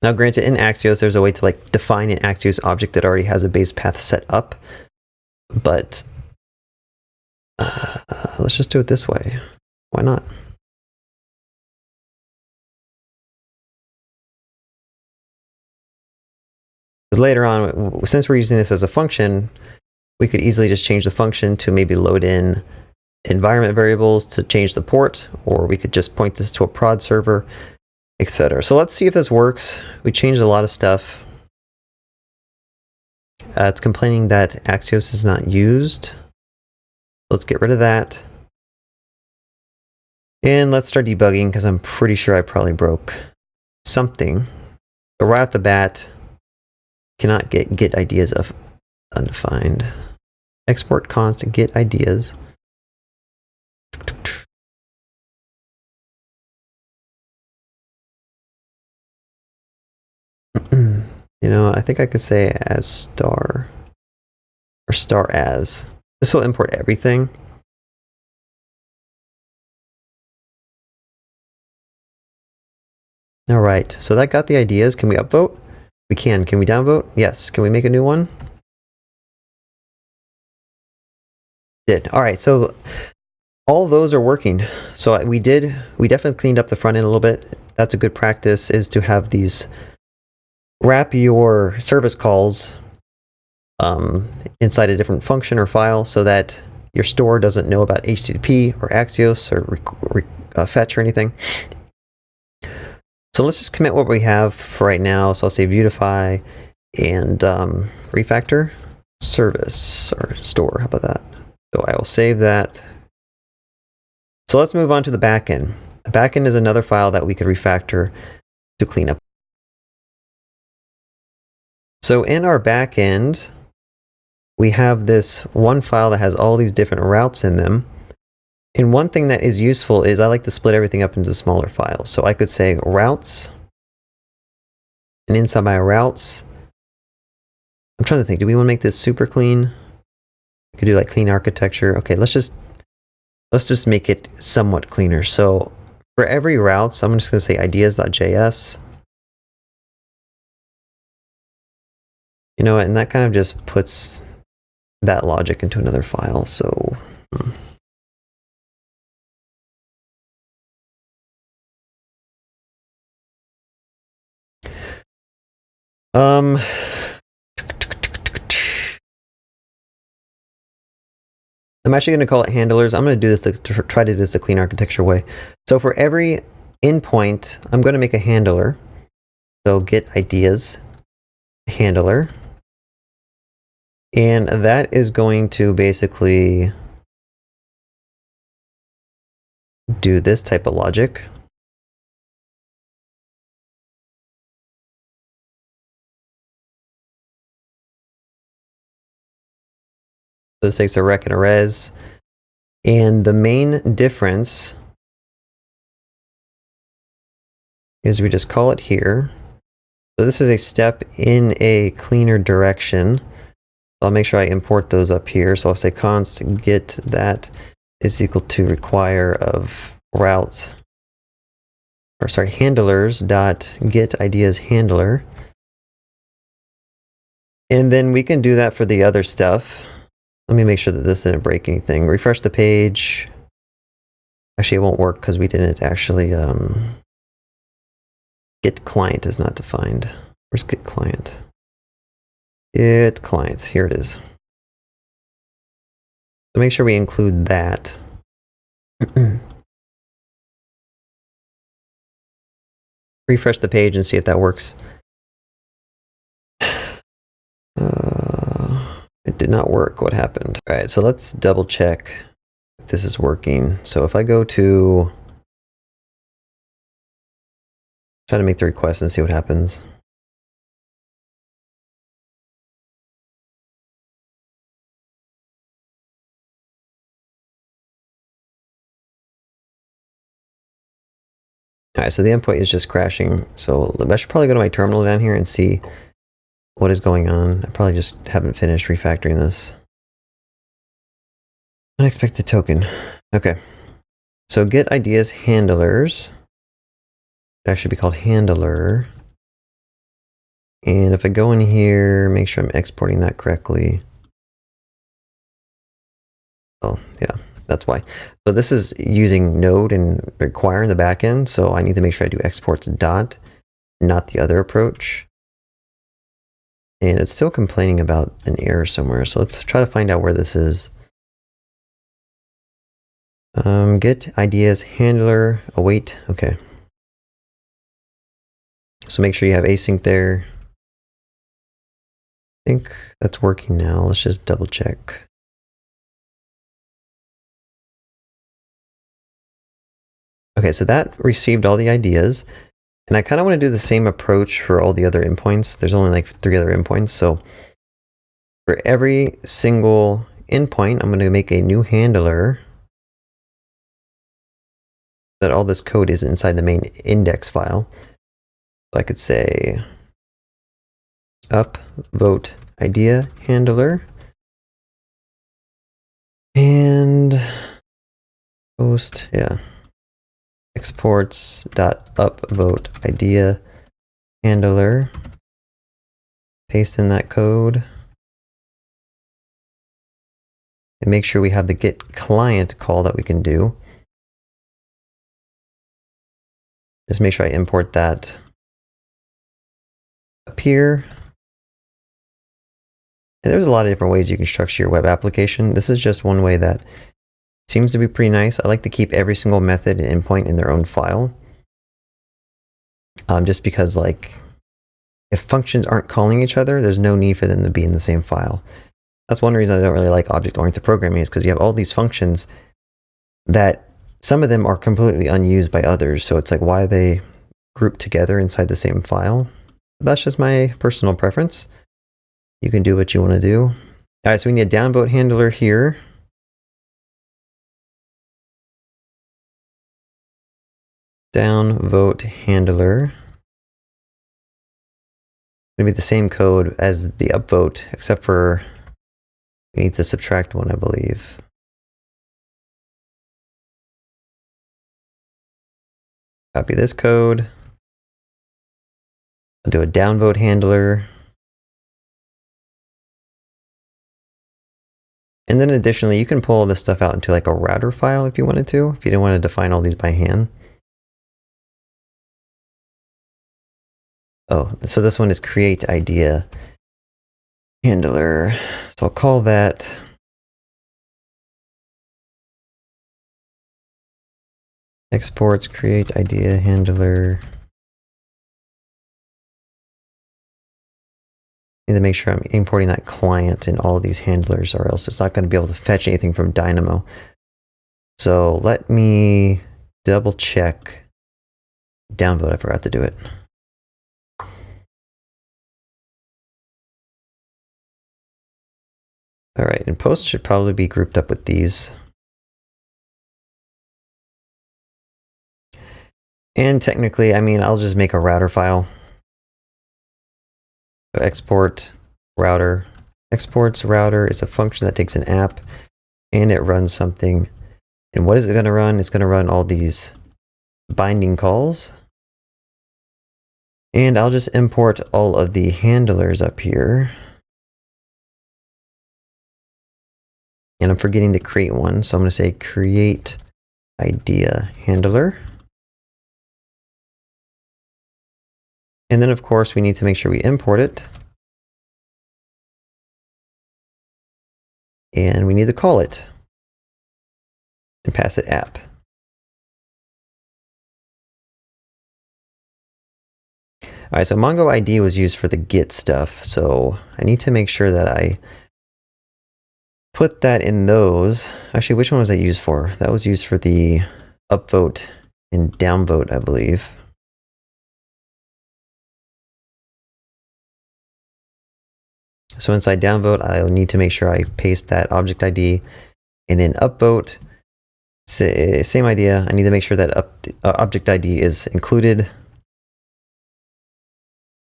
S1: Now, granted, in Axios, there's a way to like define an Axios object that already has a base path set up, but let's just do it this way. Why not? Because later on, since we're using this as a function, we could easily just change the function to maybe load in environment variables to change the port, or we could just point this to a prod server, etc. So let's see if this works. We changed a lot of stuff. It's complaining that Axios is not used. Let's get rid of that. And let's start debugging, because I'm pretty sure I probably broke something. So right off the bat, cannot get ideas of undefined. Export const get ideas. You know, I think I could say as star or star as. This will import everything. All right, so that got the ideas. Can we upvote? We can. Can we downvote? Yes. Can we make a new one? Did. All right, so all those are working. So we definitely cleaned up the front end a little bit. That's a good practice, is to have these wrap your service calls inside a different function or file so that your store doesn't know about HTTP or Axios or fetch or anything. So let's just commit what we have for right now. So I'll say Vuetify and refactor service or store. How about that? So I will save that. So let's move on to the backend. The backend is another file that we could refactor to clean up. So in our backend, we have this one file that has all these different routes in them. And one thing that is useful is I like to split everything up into smaller files. So I could say routes, and inside my routes, I'm trying to think, do we want to make this super clean? We could do like clean architecture. Okay, let's just make it somewhat cleaner. So for every routes, I'm just going to say ideas.js. You know, and that kind of just puts that logic into another file. So I'm actually going to call it handlers. I'm going to do this to try to do this the clean architecture way. So for every endpoint, I'm going to make a handler. So get ideas handler. And that is going to basically do this type of logic. This takes a rec and a res. And the main difference is we just call it here. So this is a step in a cleaner direction. I'll make sure I import those up here. So I'll say const get that is equal to require of routes, or sorry, handlers dot get ideas handler. And then we can do that for the other stuff. Let me make sure that this didn't break anything. Refresh the page. Actually, it won't work because we didn't actually get client is not defined. Where's get client? Get client, here it is. So make sure we include that. Refresh the page and see if that works. did not work. What happened? All right, so let's double check if this is working. So if I go to try to make the request and see what happens. All right, so the endpoint is just crashing. So I should probably go to my terminal down here and see what is going on. I probably just haven't finished refactoring this. Unexpected token. Okay. So get ideas handlers. It actually be called handler. And if I go in here, make sure I'm exporting that correctly. Oh, yeah, that's why. So this is using Node and require in the backend. So I need to make sure I do exports dot, not the other approach. And it's still complaining about an error somewhere. So let's try to find out where this is. Get ideas handler await. Okay. So make sure you have async there. I think that's working now. Let's just double check. Okay, so that received all the ideas. And I kind of want to do the same approach for all the other endpoints. There's only like 3 other endpoints. So for every single endpoint, I'm going to make a new handler that all this code is inside the main index file. So I could say upvote idea handler and post, yeah, exports dot upvote idea handler. Paste in that code. And make sure we have the get client call that we can do. Just make sure I import that up here. And there's a lot of different ways you can structure your web application. This is just one way that seems to be pretty nice. I like to keep every single method and endpoint in their own file. Just because, like, if functions aren't calling each other, there's no need for them to be in the same file. That's one reason I don't really like object-oriented programming, is because you have all these functions that some of them are completely unused by others. So it's like, why are they grouped together inside the same file? That's just my personal preference. You can do what you want to do. All right, so we need a downvote handler here. Downvote handler. Gonna be the same code as the upvote, except for we need to subtract one, I believe. Copy this code. I'll do a downvote handler. And then additionally, you can pull all this stuff out into like a router file if you wanted to, if you didn't want to define all these by hand. Oh, so this one is create idea handler. So I'll call that exports create idea handler. Need to make sure I'm importing that client in all of these handlers, or else it's not going to be able to fetch anything from Dynamo. So let me double check downvote. I forgot to do it. All right, and post should probably be grouped up with these. And technically, I mean, I'll just make a router file. So export router. Exports router is a function that takes an app and it runs something. And what is it going to run? It's going to run all these binding calls. And I'll just import all of the handlers up here. And I'm forgetting to create one. So I'm going to say create idea handler. And then, of course, we need to make sure we import it. And we need to call it. And pass it app. All right, so MongoID was used for the Git stuff. So I need to make sure that I put that in those. Actually, which one was that used for? That was used for the upvote and downvote, I believe. So inside downvote, I'll need to make sure I paste that object ID, and in upvote, same idea. I need to make sure that object ID is included.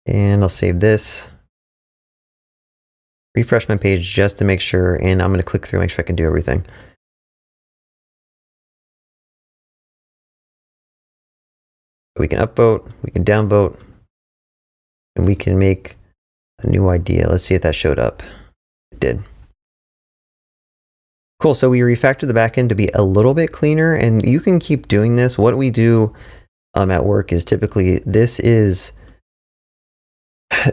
S1: And I'll save this. Refresh my page just to make sure, and I'm going to click through, make sure I can do everything. We can upvote, we can downvote, and we can make a new idea. Let's see if that showed up. It did. Cool, so we refactored the backend to be a little bit cleaner, and you can keep doing this. What we do at work is typically, this is,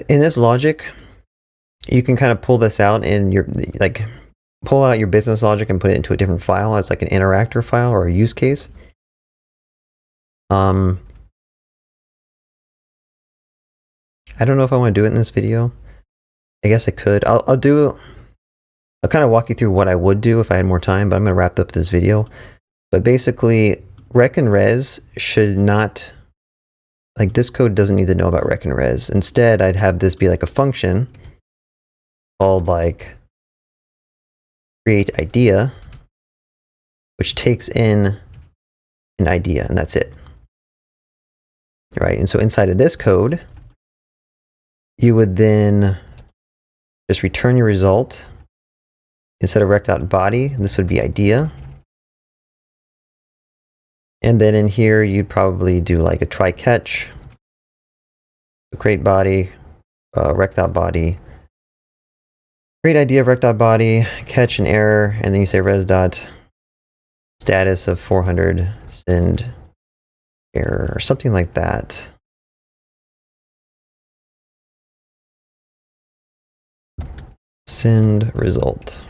S1: in this logic, you can kind of pull this out and pull out your business logic and put it into a different file as like an interactor file or a use case. I don't know if I want to do it in this video. I guess I could. I'll kind of walk you through what I would do if I had more time, but I'm going to wrap up this video. But basically, rec and res should not, like this code doesn't need to know about rec and res. Instead, I'd have this be like a function called like create idea, which takes in an idea, and that's it. Right, and so inside of this code, you would then just return your result. Instead of rec.body, this would be idea. And then in here, you'd probably do like a try catch, create body, rec.body, create idea of rec.body, catch an error, and then you say res dot status of 400 send error or something like that. Send result.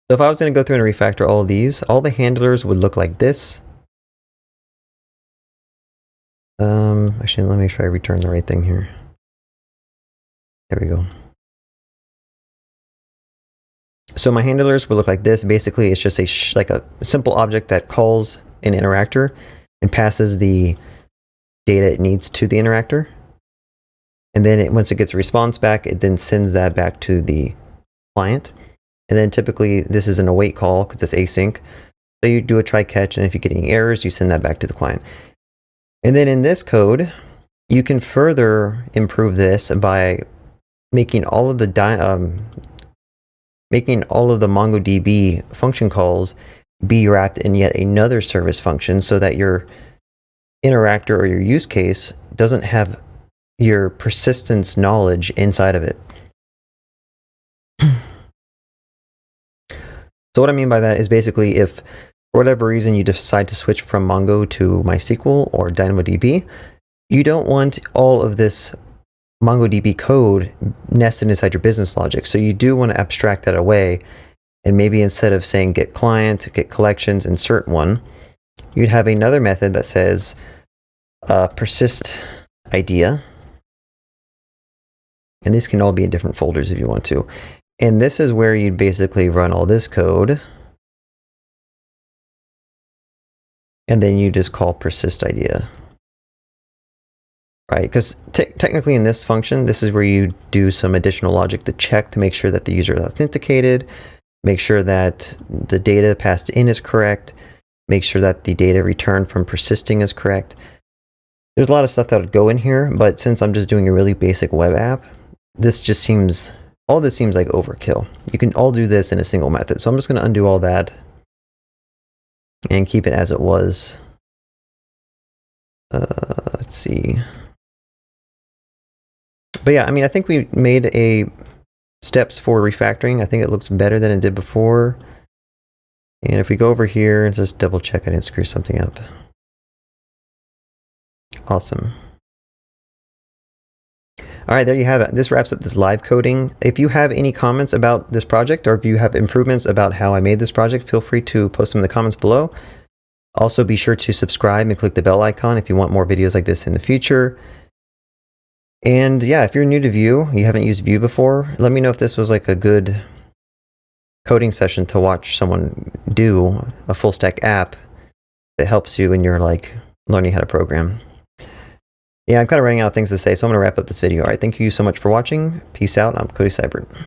S1: So if I was going to go through and refactor all of these, all the handlers would look like this. Actually, let me make sure I return the right thing here. There we go. So my handlers would look like this. Basically, it's just like a simple object that calls an interactor and passes the data it needs to the interactor. And then once it gets a response back, it then sends that back to the client. And then typically this is an await call because it's async. So you do a try catch, and if you get any errors, you send that back to the client. And then in this code, you can further improve this by making all of the MongoDB function calls be wrapped in yet another service function, so that your interactor or your use case doesn't have your persistence knowledge inside of it. So what I mean by that is basically if for whatever reason you decide to switch from Mongo to MySQL or DynamoDB, you don't want all of this MongoDB code nested inside your business logic. So you do want to abstract that away, and maybe instead of saying get client, get collections, insert one, you'd have another method that says persist idea. And these can all be in different folders if you want to. And this is where you'd basically run all this code. And then you just call persist idea. Right? Because technically in this function, this is where you do some additional logic to check to make sure that the user is authenticated, make sure that the data passed in is correct, make sure that the data returned from persisting is correct. There's a lot of stuff that would go in here, but since I'm just doing a really basic web app, this just seems, all this seems like overkill. You can all do this in a single method. So I'm just going to undo all that and keep it as it was. Let's see. But yeah, I mean, I think we made steps for refactoring. I think it looks better than it did before. And if we go over here and just double check I didn't screw something up. Awesome. All right, there you have it. This wraps up this live coding. If you have any comments about this project, or if you have improvements about how I made this project, feel free to post them in the comments below. Also, be sure to subscribe and click the bell icon if you want more videos like this in the future. And yeah, if you're new to Vue, you haven't used Vue before, let me know if this was like a good coding session to watch someone do a full stack app that helps you when you're like learning how to program. Yeah, I'm kind of running out of things to say, so I'm going to wrap up this video. All right, thank you so much for watching. Peace out. I'm Cody Seibert.